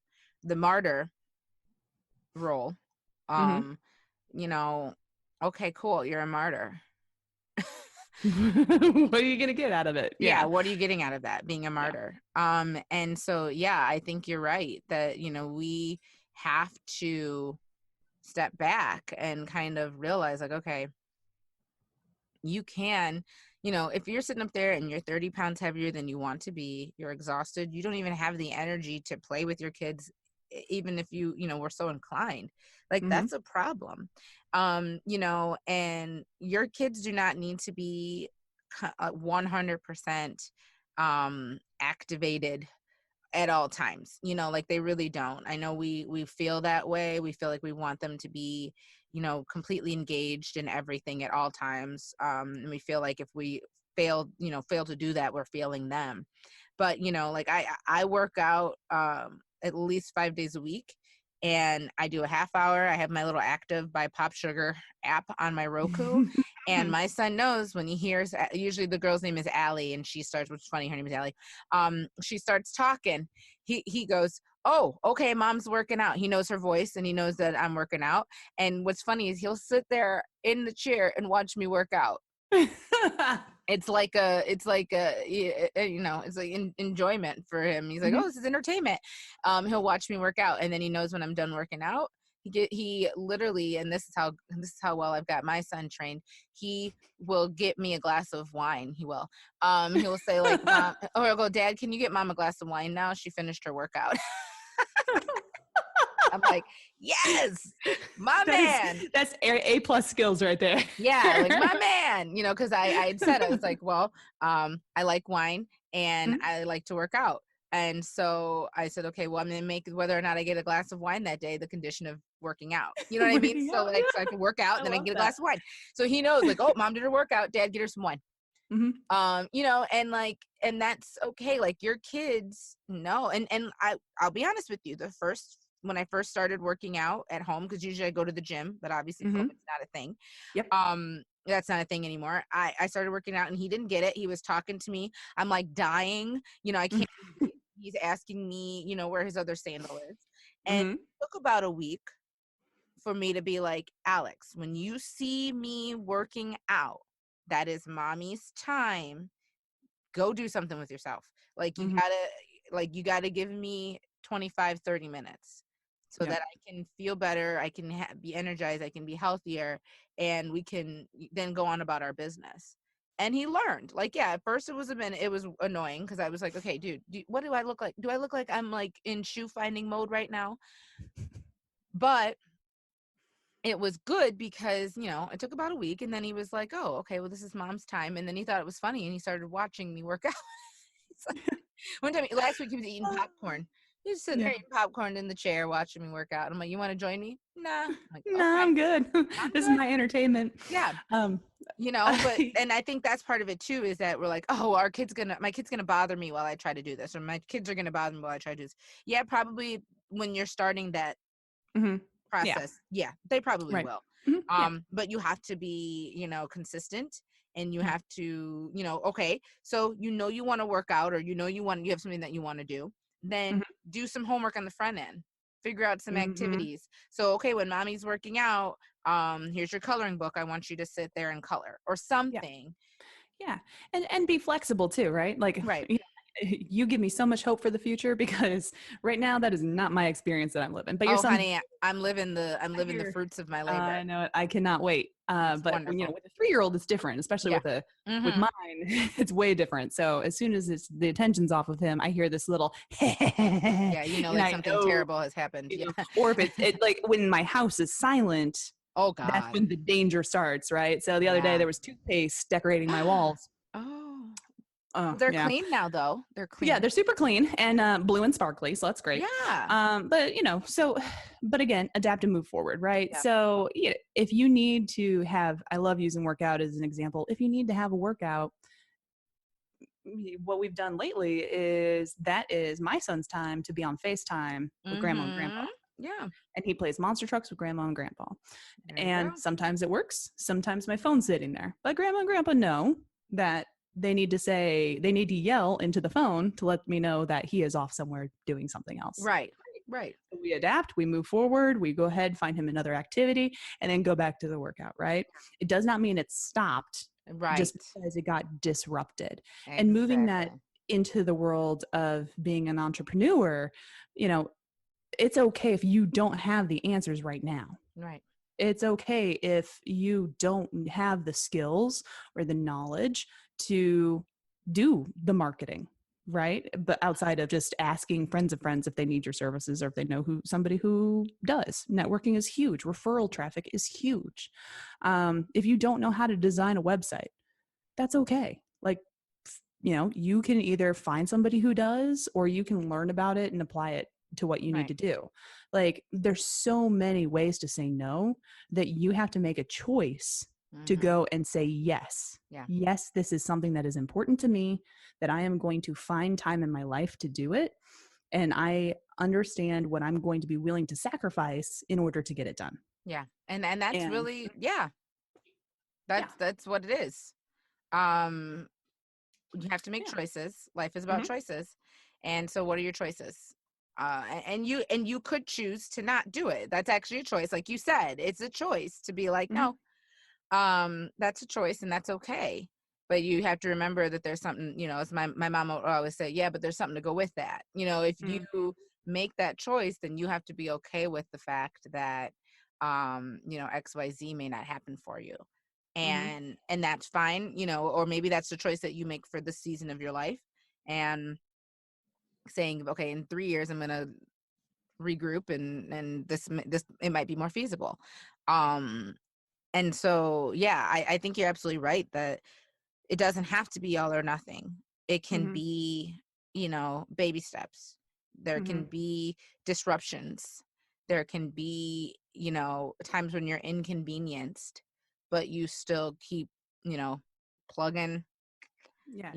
the martyr role. Okay, cool, you're a martyr. What are you gonna get out of it? Yeah, what are you getting out of that, being a martyr? And so I think you're right that we have to step back and kind of realize, like, okay, you can, if you're sitting up there and you're 30 pounds heavier than you want to be, you're exhausted, you don't even have the energy to play with your kids, even if you were so inclined, like that's a problem. And your kids do not need to be 100% activated at all times, like they really don't. I know we feel that way. We feel like we want them to be, completely engaged in everything at all times. And we feel like if we fail to do that, we're failing them. But, like I work out at least 5 days a week, and I do a half hour. I have my little Active by Pop Sugar app on my Roku. And my son knows when he hears, usually the girl's name is Allie, and she starts, which is funny, her name is Allie. She starts talking. He goes, oh, okay, mom's working out. He knows her voice and he knows that I'm working out. And what's funny is he'll sit there in the chair and watch me work out. It's like enjoyment for him. He's like, oh, this is entertainment. He'll watch me work out, and then he knows when I'm done working out. He literally, and this is how well I've got my son trained. He will get me a glass of wine. He will. He'll say, like, Mom, or he'll go, Dad, can you get Mom a glass of wine now? She finished her workout. I'm like, yes, man. That's A+ skills right there. Yeah, like my man, because I had said, I was like, well, I like wine and I like to work out. And so I said, okay, well, I'm going to make whether or not I get a glass of wine that day the condition of working out. You know what I mean? Working So out, like, so I can work out I and then I can love get a that. glass of wine. So he knows like, oh, mom did her workout. Dad, get her some wine. Mhm. You know, and like, and that's okay. Like your kids know. And I'll be honest with you. When I first started working out at home, because usually I go to the gym, but obviously Mhm. COVID's not a thing. Yep. That's not a thing anymore. I started working out and he didn't get it. He was talking to me. I'm like dying. You know, I can't. He's asking me, you know, where his other sandal is. And Mhm. it took about a week for me to be like, Alex, when you see me working out, that is mommy's time. Go do something with yourself. Like Mhm. you gotta give me 25, 30 minutes so Yep. that I can feel better. I can be energized. I can be healthier, and we can then go on about our business. And he learned. Like, yeah, at first it was annoying because I was like, okay, dude, what do I look like? Do I look like I'm like in shoe finding mode right now? But it was good because, you know, it took about a week and then he was like, oh, okay, well, this is mom's time. And then he thought it was funny and he started watching me work out. Like, one time, last week, he was eating popcorn. He was sitting there Yeah. eating popcorn in the chair watching me work out. I'm like, you want to join me? Nah. I'm like, No, okay, I'm good. I'm This is good. my entertainment. Yeah. Um, You know, but, and I think that's part of it too, is that we're like, oh, my kid's going to bother me while I try to do this, or my kids are going to bother me while I try to do this. Yeah, probably when you're starting that mhm. Yeah. process. Yeah, they probably Right. will. Mhm. Yeah. But you have to be, you know, consistent, and you Mhm. have to, you know, okay, so you know you want to work out, or you know you have something that you want to do, then Mhm. do some homework on the front end. Figure out some Mhm. activities. So okay, when mommy's working out, here's your coloring book. I want you to sit there and color or Yeah. something. Yeah. And be flexible too, right? Like Right. you give me so much hope for the future because right now that is not my experience that I'm living. But your Oh, son's honey, I'm living the I hear fruits of my labor. I know it. I cannot wait. It's But when, wonderful. with a 3-year-old, it's different, especially Yeah. with mine, it's way different. So as soon as the attention's off of him, I hear this little, Yeah, you know, and like I something know, terrible has happened. you Yeah. know, or if it like when my house is silent, Oh that's God. when the danger starts, right? So the other day Yeah. there was toothpaste decorating my walls. Oh. Oh, They're yeah. clean now, though. They're Yeah, clean. they're super clean and blue and sparkly, so that's great. Yeah. But you know, so but again, adapt and move forward, right? Yeah. So yeah, if you need to have, I love using workout as an example. If you need to have a workout, what we've done lately is that is my son's time to be on FaceTime with grandma and grandpa. Mm-hmm. Yeah. And he plays monster trucks with grandma and grandpa. There you go. And sometimes it works. Sometimes my phone's sitting there. But grandma and grandpa know that they need to yell into the phone to let me know that he is off somewhere doing something else. Right. Right. So we adapt, we move forward, we go ahead, find him another activity, and then go back to the workout, right? It does not mean it's stopped Right. just because it got disrupted. And moving that Exactly. into the world of being an entrepreneur, you know, it's okay if you don't have the answers right now. Right. It's okay if you don't have the skills or the knowledge to do the marketing, right? But outside of just asking friends of friends if they need your services or if they know somebody who does. Networking is huge. Referral traffic is huge. If you don't know how to design a website, that's okay. Like, you know, you can either find somebody who does or you can learn about it and apply it to what you need Right. to do. Like, there's so many ways to say no that you have to make a choice to Mhm. go and say yes. Yeah. Yes, this is something that is important to me, that I am going to find time in my life to do it. And I understand what I'm going to be willing to sacrifice in order to get it done. Yeah. And that's And really, yeah. yeah, That's what it is. Um, you have to make yeah. choices. Life is about Mhm. choices. And so what are your choices? And you could choose to not do it. That's actually a choice. Like you said, it's a choice to be like, Mhm. no, that's a choice and that's okay. But you have to remember that there's something, you know, as my mom would always say, yeah, but there's something to go with that. You know, if Mhm. you make that choice, then you have to be okay with the fact that, you know, XYZ may not happen for you. Mhm. And that's fine, you know, or maybe that's the choice that you make for this season of your life. And saying, okay, in 3 years, I'm going to regroup and this, it might be more feasible. And so, yeah, I think you're absolutely right that it doesn't have to be all or nothing. It can Mhm. be baby steps. There Mhm. can be disruptions. There can be, times when you're inconvenienced, but you still keep, plugging, Yeah,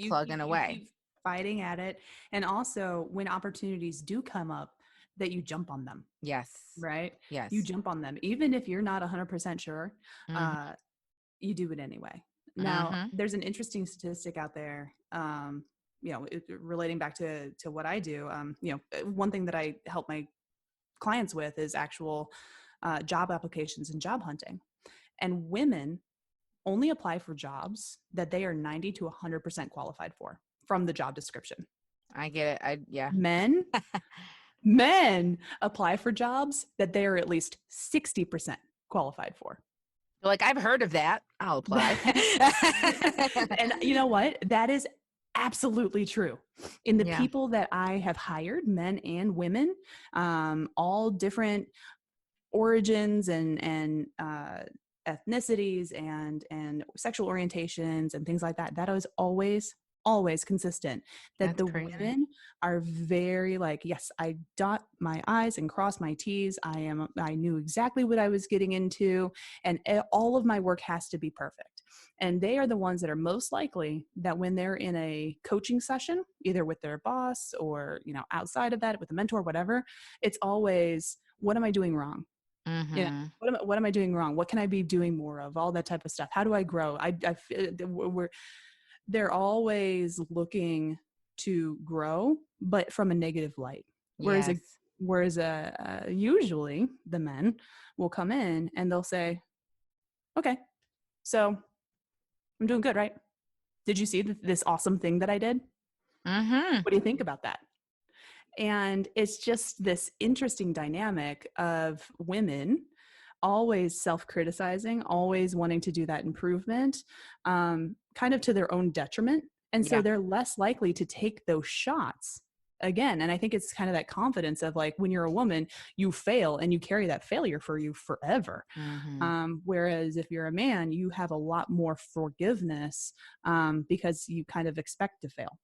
plugging you away. keep fighting at it, and also when opportunities do come up, that you jump on them, Yes. right? Yes. You jump on them, even if you're not 100% sure. Mhm. You do it anyway. Now, Mhm. there's an interesting statistic out there. Relating back to what I do. One thing that I help my clients with is actual job applications and job hunting. And women only apply for jobs that they are 90 to 100% qualified for from the job description. I get it. Yeah. Men apply for jobs that they are at least 60% qualified for. Like, I've heard of that. I'll apply. And you know what? That is absolutely true. In the Yeah. people that I have hired, men and women, all different origins and ethnicities and sexual orientations and things like that, that is always consistent, that That's the crazy. women are very like, yes, I dot my I's and cross my T's. I knew exactly what I was getting into, and all of my work has to be perfect. And they are the ones that are most likely that when they're in a coaching session, either with their boss or, outside of that with a mentor, whatever, it's always, what am I doing wrong? Mhm. What am I doing wrong? What can I be doing more of? All that type of stuff. How do I grow? They're always looking to grow, but from a negative light. Whereas Yes. usually the men will come in and they'll say, okay, so I'm doing good, right? Did you see this awesome thing that I did? Mhm. What do you think about that? And it's just this interesting dynamic of women always self-criticizing, always wanting to do that improvement, kind of to their own detriment. And so Yeah. they're less likely to take those shots again. And I think it's kind of that confidence of like, when you're a woman, you fail and you carry that failure for you forever. Mhm. Whereas if you're a man, you have a lot more forgiveness, because you kind of expect to fail.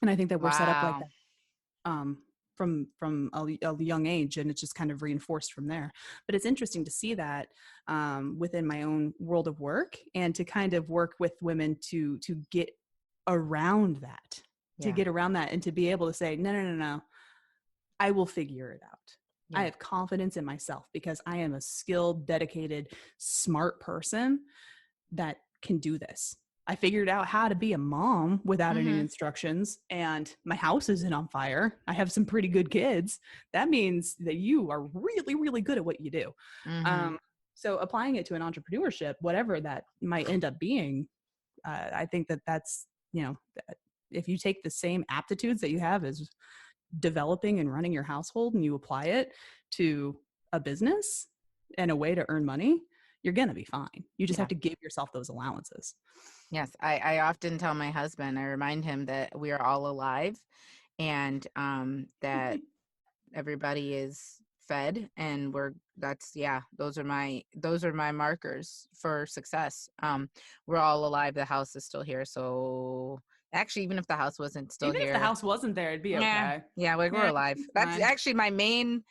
And I think that we're set up like Wow. that, from a young age, and it's just kind of reinforced from there. But it's interesting to see that, within my own world of work, and to kind of work with women to get around that, Yeah. and to be able to say, no, I will figure it out. I Yeah. have confidence in myself because I am a skilled, dedicated, smart person that can do this. I figured out how to be a mom without any Mhm. instructions, and my house isn't on fire. I have some pretty good kids. That means that you are really, really good at what you do. Mhm. Um, so applying it to an entrepreneurship, whatever that might end up being, I think that's, if you take the same aptitudes that you have as developing and running your household and you apply it to a business and a way to earn money, you're going to be fine. You just Yeah. have to give yourself those allowances. Yes. I often tell my husband, I remind him that we are all alive, and that everybody is fed, and those are my markers for success. We're all alive. The house is still here. So actually, even if the house wasn't still Even if the here, house wasn't there, it'd be okay. yeah, we're Yeah, alive. it's That's fine. actually my main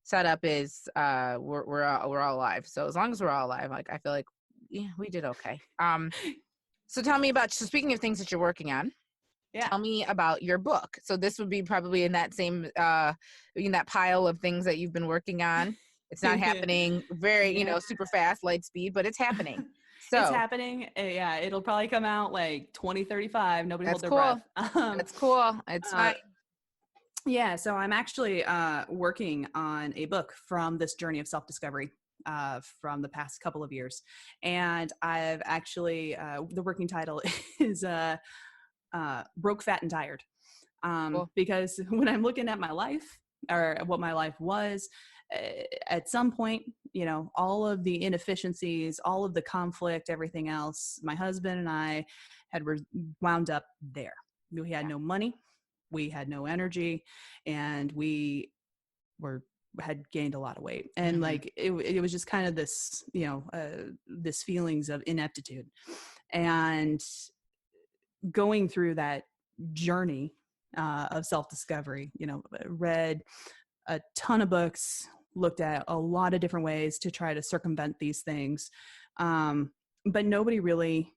setup is we're all alive. So as long as we're all alive, like, I feel like, yeah, we did okay. So tell me about, so speaking of things that you're working on, Yeah. tell me about your book. So this would be probably in that same in that pile of things that you've been working on. It's not happening very, Yeah. super fast, light speed, but it's happening. It's So happening. Yeah, it'll probably come out like 2035. Nobody hold that's their cool. breath. That's cool. It's Uh, fine. yeah, so I'm actually working on a book from this journey of self-discovery from the past couple of years. And I've actually, the working title is Broke, Fat, and Tired. Cool. Because when I'm looking at my life, or what my life was, at some point, all of the inefficiencies, all of the conflict, everything else, my husband and I had wound up there. We had Yeah. no money, we had no energy, and we had gained a lot of weight. And Mhm. like it was just kind of this, this feelings of ineptitude. And going through that journey, of self-discovery. Read a ton of books, looked at a lot of different ways to try to circumvent these things. But nobody really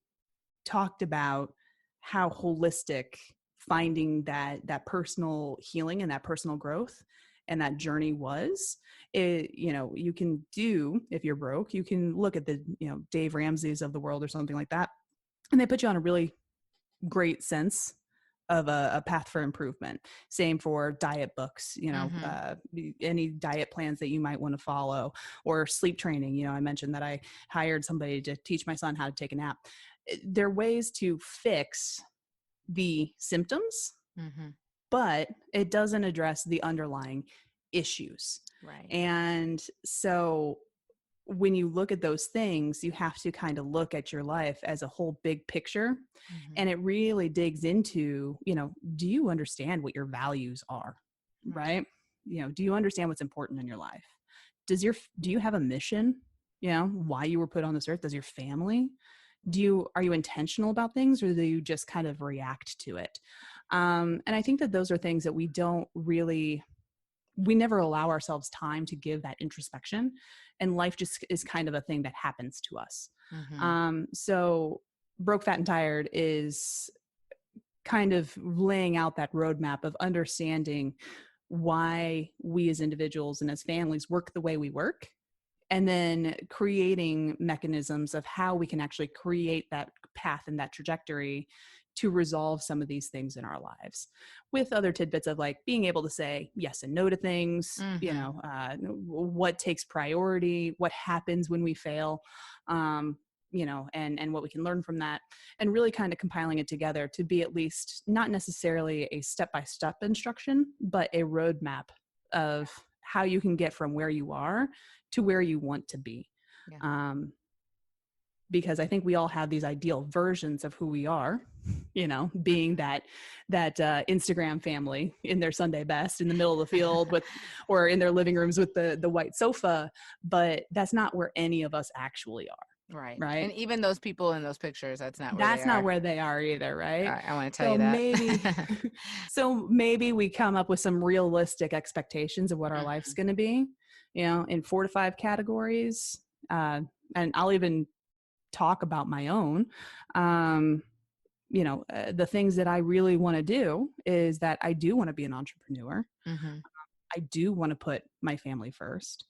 talked about how holistic finding that personal healing and that personal growth and that journey was. You can do, if you're broke, you can look at the, Dave Ramsey's of the world or something like that. And they put you on a really great sense of a path for improvement. Same for diet books, any diet plans that you might want to follow, or sleep training. I mentioned that I hired somebody to teach my son how to take a nap. There are ways to fix the symptoms, but it doesn't address the underlying issues. Right. And so when you look at those things, you have to kind of look at your life as a whole big picture. And it really digs into, do you understand what your values are? Right. Do you understand what's important in your life? Do you have a mission? Why you were put on this earth? Does your family? Are you intentional about things, or do you just kind of react to it? And I think that those are things that we never allow ourselves time to give that introspection, and life just is kind of a thing that happens to us. So Broke, Fat, and Tired is kind of laying out that roadmap of understanding why we as individuals and as families work the way we work, and then creating mechanisms of how we can actually create that path and that trajectory to resolve some of these things in our lives, with other tidbits of like being able to say yes and no to things, what takes priority, what happens when we fail, and what we can learn from that, and really kind of compiling it together to be at least not necessarily a step-by-step instruction, but a roadmap of how you can get from where you are to where you want to be. Yeah. Because I think we all have these ideal versions of who we are, being that Instagram family in their Sunday best in the middle of the field or in their living rooms with the white sofa, but that's not where any of us actually are. Right. Right. And even those people in those pictures, that's not where they are either. Right. I want to tell you that. Maybe we come up with some realistic expectations of what our life's going to be, in 4 to 5 categories. And I'll even talk about my own. The things that I really want to do is that I do want to be an entrepreneur. I do want to put my family first.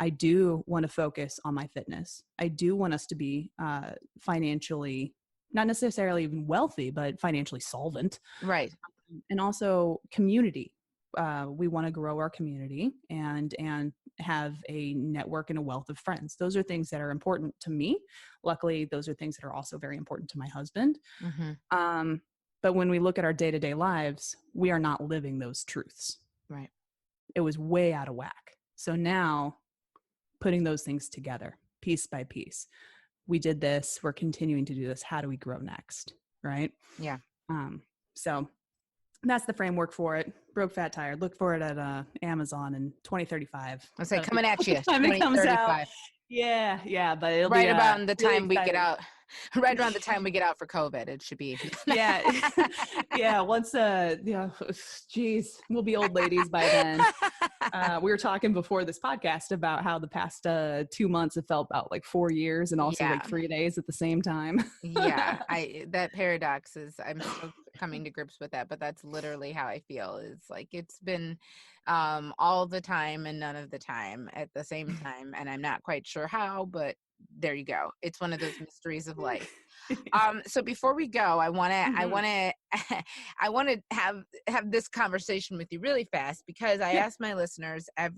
I do want to focus on my fitness. I do want us to be financially, not necessarily even wealthy, but financially solvent. Right. And also community. We want to grow our community and have a network and a wealth of friends. Those are things that are important to me. Luckily, those are things that are also very important to my husband. But when we look at our day-to-day lives, we are not living those truths. Right. It was way out of whack. So now putting those things together piece by piece, we did this, we're continuing to do this. How do we grow next? Right. Yeah. So that's the framework for it. Broke, Fat, Tired. Look for it at Amazon in 2035. I'll say coming at you. Time it comes out. Yeah, but it'll right be about the really time we get out. Right around the time we get out for COVID, it should be. yeah. Once, geez, we'll be old ladies by then. We were talking before this podcast about how the past 2 months have felt about like 4 years, and also like 3 days at the same time. That paradox is, I'm still coming to grips with that, but that's literally how I feel. It's like it's been all the time and none of the time at the same time, and I'm not quite sure how, but there you go. It's one of those mysteries of life. So before we go, I want to have this conversation with you really fast, because I ask my listeners I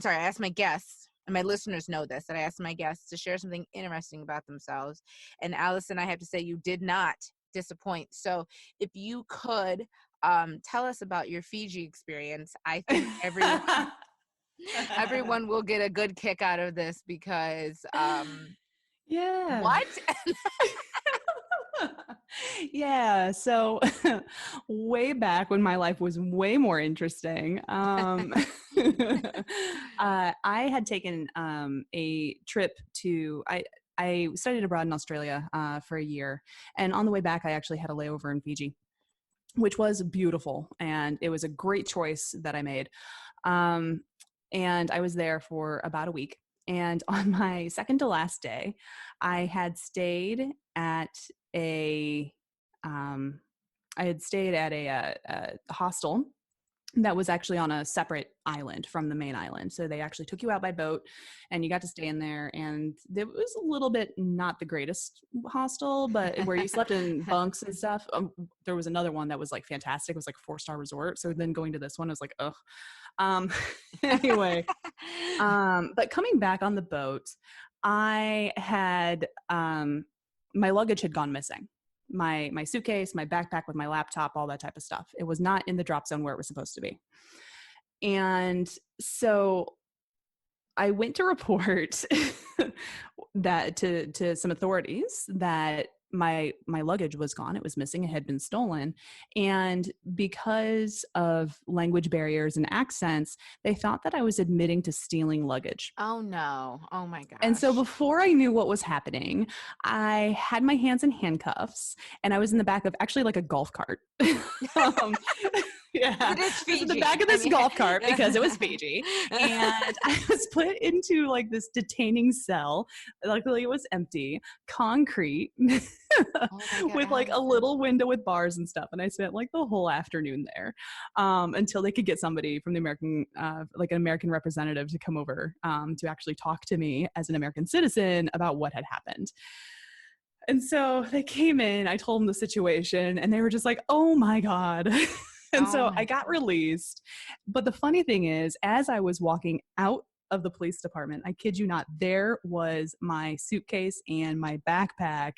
ask my guests, and my listeners know this, that I ask my guests to share something interesting about themselves. And Alison, I have to say, you did not disappoint. So if you could tell us about your Fiji experience, I think everyone will get a good kick out of this, because what? Yeah. So way back when my life was way more interesting, I had taken a trip to, I studied abroad in Australia for a year. And on the way back, I actually had a layover in Fiji. which was beautiful. And it was a great choice that I made. And I was there for about a week. And on my second to last day, I had stayed at a, a hostel that was actually on a separate island from the main island. So they actually took you out by boat and you got to stay in there. And it was a little bit not the greatest hostel, but where you slept in bunks and stuff. There was another one that was like fantastic. It was like a 4-star resort. So then going to this one, I was like, ugh. Anyway, but coming back on the boat, I had, my luggage had gone missing. My suitcase, my backpack with my laptop, all that type of stuff. It was not in the drop zone where it was supposed to be. And so I went to report that to some authorities that my luggage was gone. It was missing. It had been stolen. And because of language barriers and accents, they thought that I was admitting to stealing luggage. Oh no. Oh my gosh. And so before I knew what was happening, I had my hands in handcuffs and I was in the back of actually like a golf cart. Yeah, It is Fiji. in the back of this golf cart because it was Fiji, and I was put into like this detaining cell. Luckily, it was empty, concrete, with like a little window with bars and stuff. And I spent like the whole afternoon there until they could get somebody from the American, like an American representative, to come over to actually talk to me as an American citizen about what had happened. And so they came in. I told them the situation, and they were just like, "Oh my God." And so I got released. But the funny thing is, as I was walking out of the police department, I kid you not, there was my suitcase and my backpack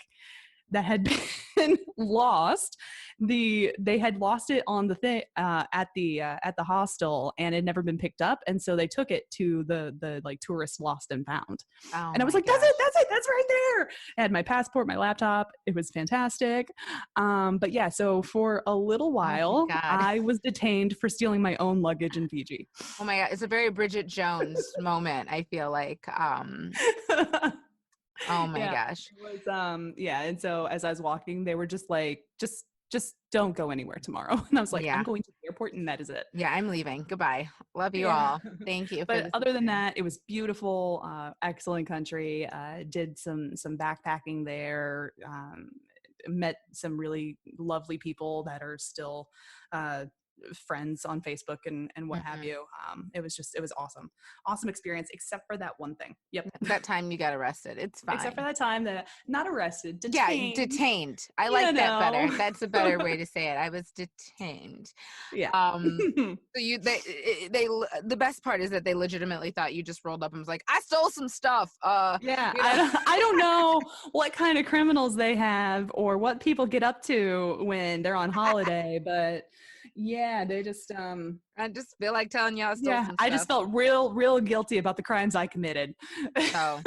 that had been lost. They had lost it on the thing at the hostel, and it had never been picked up. And so they took it to the like tourist lost and found. Oh and I was like, that's right there. I had my passport, my laptop. It was fantastic. But yeah, so for a little while, I was detained for stealing my own luggage in Fiji. Oh my God, it's a very Bridget Jones moment, I feel like. Oh my gosh. It was, yeah. And so as I was walking, they were just like, just don't go anywhere tomorrow. And I was like, I'm going to the airport and that is it. Yeah, I'm leaving. Goodbye. Love you all. Thank you. But other than that, it was beautiful, excellent country. Did some backpacking there, met some really lovely people that are still friends on Facebook and what have you. It was awesome experience, except for that one thing. Yep. That time you got arrested. It's fine. Except for that time that not arrested, detained. Yeah, detained. I like that better. That's a better way to say it. I was detained. Yeah. So the best part is that they legitimately thought you just rolled up and was like, I stole some stuff. Yeah. I don't know what kind of criminals they have or what people get up to when they're on holiday, but yeah, they just I just feel like telling you I stole some stuff. I just felt real guilty about the crimes I committed. So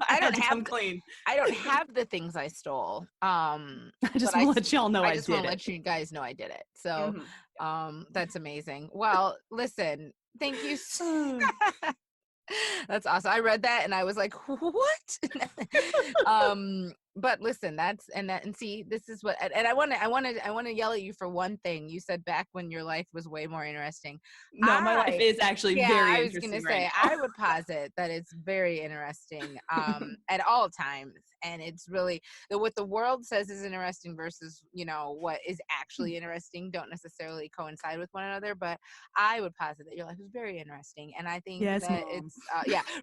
I don't have clean. I don't have the things I stole. I just want to let y'all know I just did want to it. let you guys know I did it. So that's amazing. Well, listen, thank you so That's awesome. I read that and I was like, what? But listen, and see, this is what, and I want to yell at you for one thing. You said back when your life was way more interesting. No, my life is actually very interesting. I was going to say, I would posit that it's very interesting at all times. And it's really what the world says is interesting versus, what is actually interesting don't necessarily coincide with one another. But I would posit that your life is very interesting. And I think that it's,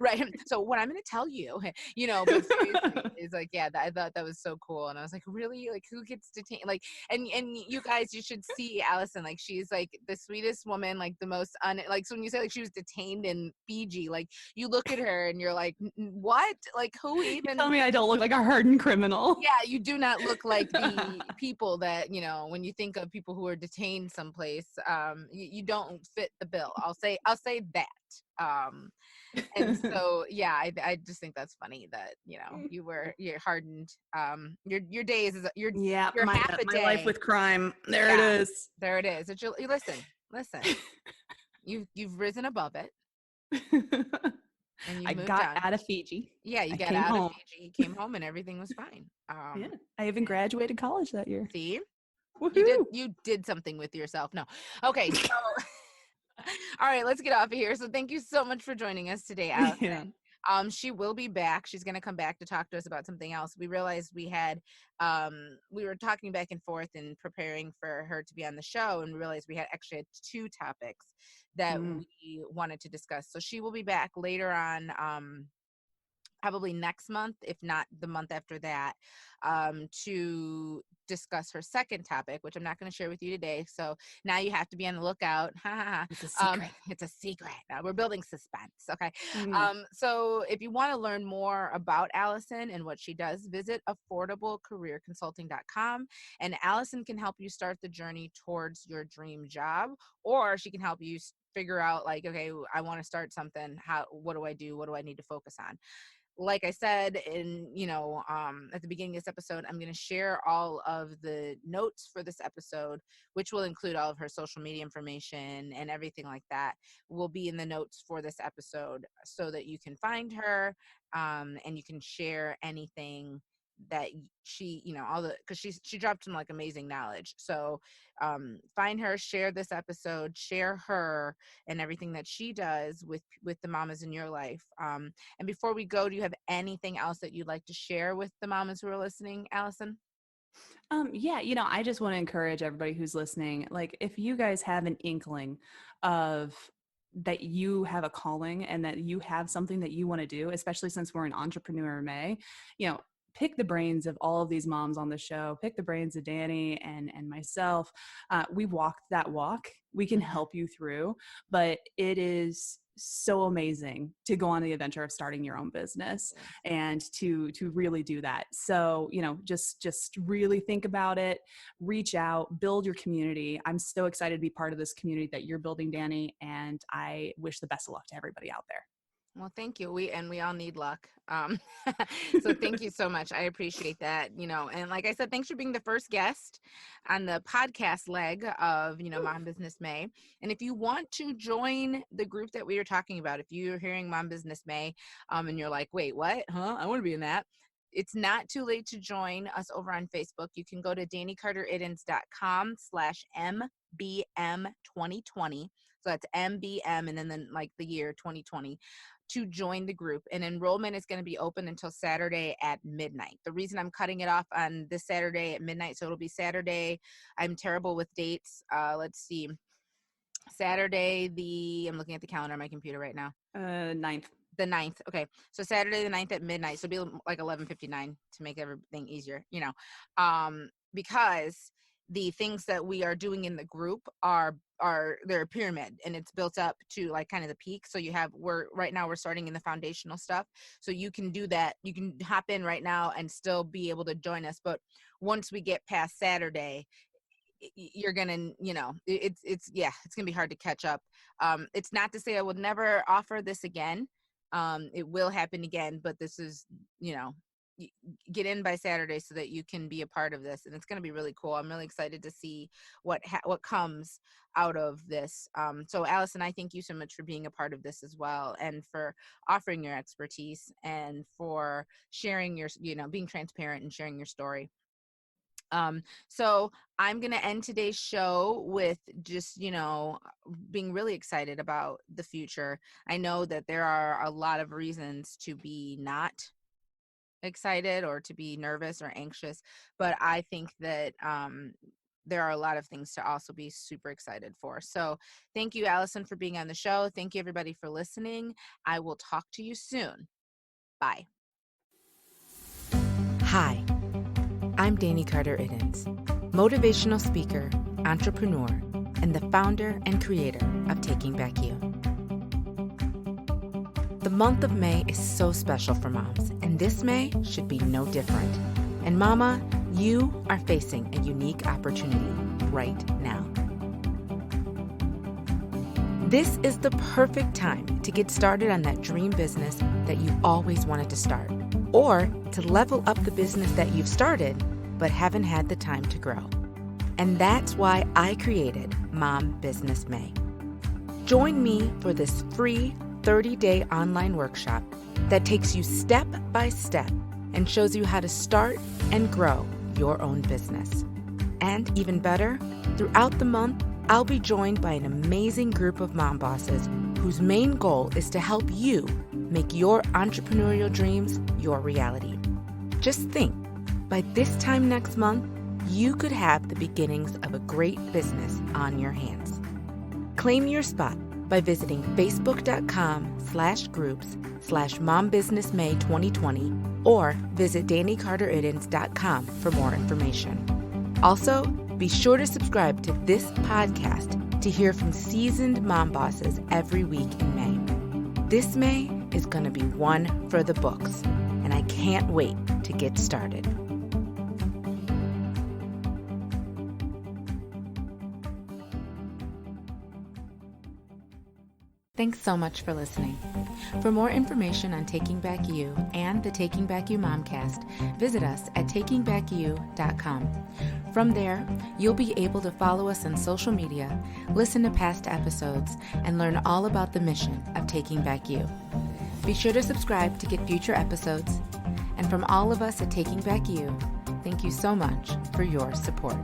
right. So what I'm going to tell you, but seriously, is like, I thought that was so cool. And I was like, really? Like, who gets detained? Like, and you guys, you should see Alison. Like, she's like the sweetest woman, like the most, so when you say like she was detained in Fiji, like you look at her and you're like, what? Like, who even? Tell me I don't look like a hardened criminal. Yeah, you do not look like the people that, when you think of people who are detained someplace, you don't fit the bill. I'll say that. And so, I just think that's funny that, you're hardened. Your days is you're half a day. My life with crime. There it is. There it is. Listen, you've risen above it. And I got out of Fiji. Yeah, you got out of Fiji. You came home and everything was fine. I even graduated college that year. See? Woohoo! You did something with yourself. No. Okay. So, all right, let's get off of here. So thank you so much for joining us today, Allison. Yeah. She will be back. She's going to come back to talk to us about something else. We realized we were talking back and forth and preparing for her to be on the show, and we realized we actually had 2 topics that we wanted to discuss. So she will be back later on, probably next month, if not the month after that, to discuss her second topic, which I'm not going to share with you today. So now you have to be on the lookout. It's a secret. It's a secret. We're building suspense. Okay. Mhm. So if you want to learn more about Allison and what she does, visit affordablecareerconsulting.com, and Allison can help you start the journey towards your dream job, or she can help you figure out, like, okay, I want to start something. What do I do? What do I need to focus on? Like I said at the beginning of this episode, I'm going to share all of the notes for this episode, which will include all of her social media information and everything like that will be in the notes for this episode, so that you can find her, and you can share anything that she, because she dropped some like amazing knowledge. So find her, share this episode, share her and everything that she does with the mamas in your life. And before we go, do you have anything else that you'd like to share with the mamas who are listening, Allison? Yeah, I just want to encourage everybody who's listening. Like, if you guys have an inkling of that you have a calling and that you have something that you want to do, especially since we're an Entrepreneur May, pick the brains of all of these moms on the show, pick the brains of Dani and myself. We walked that walk. We can help you through, but it is so amazing to go on the adventure of starting your own business and to really do that. So, just really think about it, reach out, build your community. I'm so excited to be part of this community that you're building, Dani, and I wish the best of luck to everybody out there. Well, thank you. We all need luck. So thank you so much. I appreciate that. And like I said, thanks for being the first guest on the podcast leg of, Mom Business May. And if you want to join the group that we were talking about, if you're hearing Mom Business May, and you're like, wait, what? I want to be in that. It's not too late to join us over on Facebook. You can go to DaniCarterIddins.com/MBM2020. So that's MBM and then like the year 2020 to join the group. And enrollment is going to be open until Saturday at midnight. The reason I'm cutting it off on this Saturday at midnight, so it'll be Saturday. I'm terrible with dates. Let's see. Saturday, I'm looking at the calendar on my computer right now. 9th. The 9th. Okay. So Saturday the 9th at midnight. So it'll be like 11:59 to make everything easier, because the things that we are doing in the group are they're a pyramid, and it's built up to like kind of the peak. So right now we're starting in the foundational stuff. So you can do that. You can hop in right now and still be able to join us. But once we get past Saturday, you're gonna, it's gonna be hard to catch up. It's not to say I would never offer this again. It will happen again, but this is, get in by Saturday so that you can be a part of this, and it's going to be really cool. I'm really excited to see what comes out of this. So Allison, I thank you so much for being a part of this as well, and for offering your expertise and for sharing your, being transparent and sharing your story. So I'm going to end today's show with just, being really excited about the future. I know that there are a lot of reasons to be not excited or to be nervous or anxious, but I think that there are a lot of things to also be super excited for. So thank you, Allison, for being on the show. Thank you, everybody, for listening. I will talk to you soon. Bye. Hi, I'm Dani Carter-Iddins, motivational speaker, entrepreneur, and the founder and creator of Taking Back You. The month of May is so special for moms, and this May should be no different. And Mama, you are facing a unique opportunity right now. This is the perfect time to get started on that dream business that you always wanted to start, or to level up the business that you've started but haven't had the time to grow. And that's why I created Mom Business May. Join me for this free 30-day online workshop that takes you step by step and shows you how to start and grow your own business. And even better, throughout the month, I'll be joined by an amazing group of mom bosses whose main goal is to help you make your entrepreneurial dreams your reality. Just think, by this time next month, you could have the beginnings of a great business on your hands. Claim your spot by visiting facebook.com/groups/mombusinessmay2020 or visit DaniCarterIddins.com for more information. Also, be sure to subscribe to this podcast to hear from seasoned mom bosses every week in May. This May is going to be one for the books, and I can't wait to get started. Thanks so much for listening. For more information on Taking Back You and the Taking Back You Momcast, visit us at takingbackyou.com. From there, you'll be able to follow us on social media, listen to past episodes, and learn all about the mission of Taking Back You. Be sure to subscribe to get future episodes. And from all of us at Taking Back You, thank you so much for your support.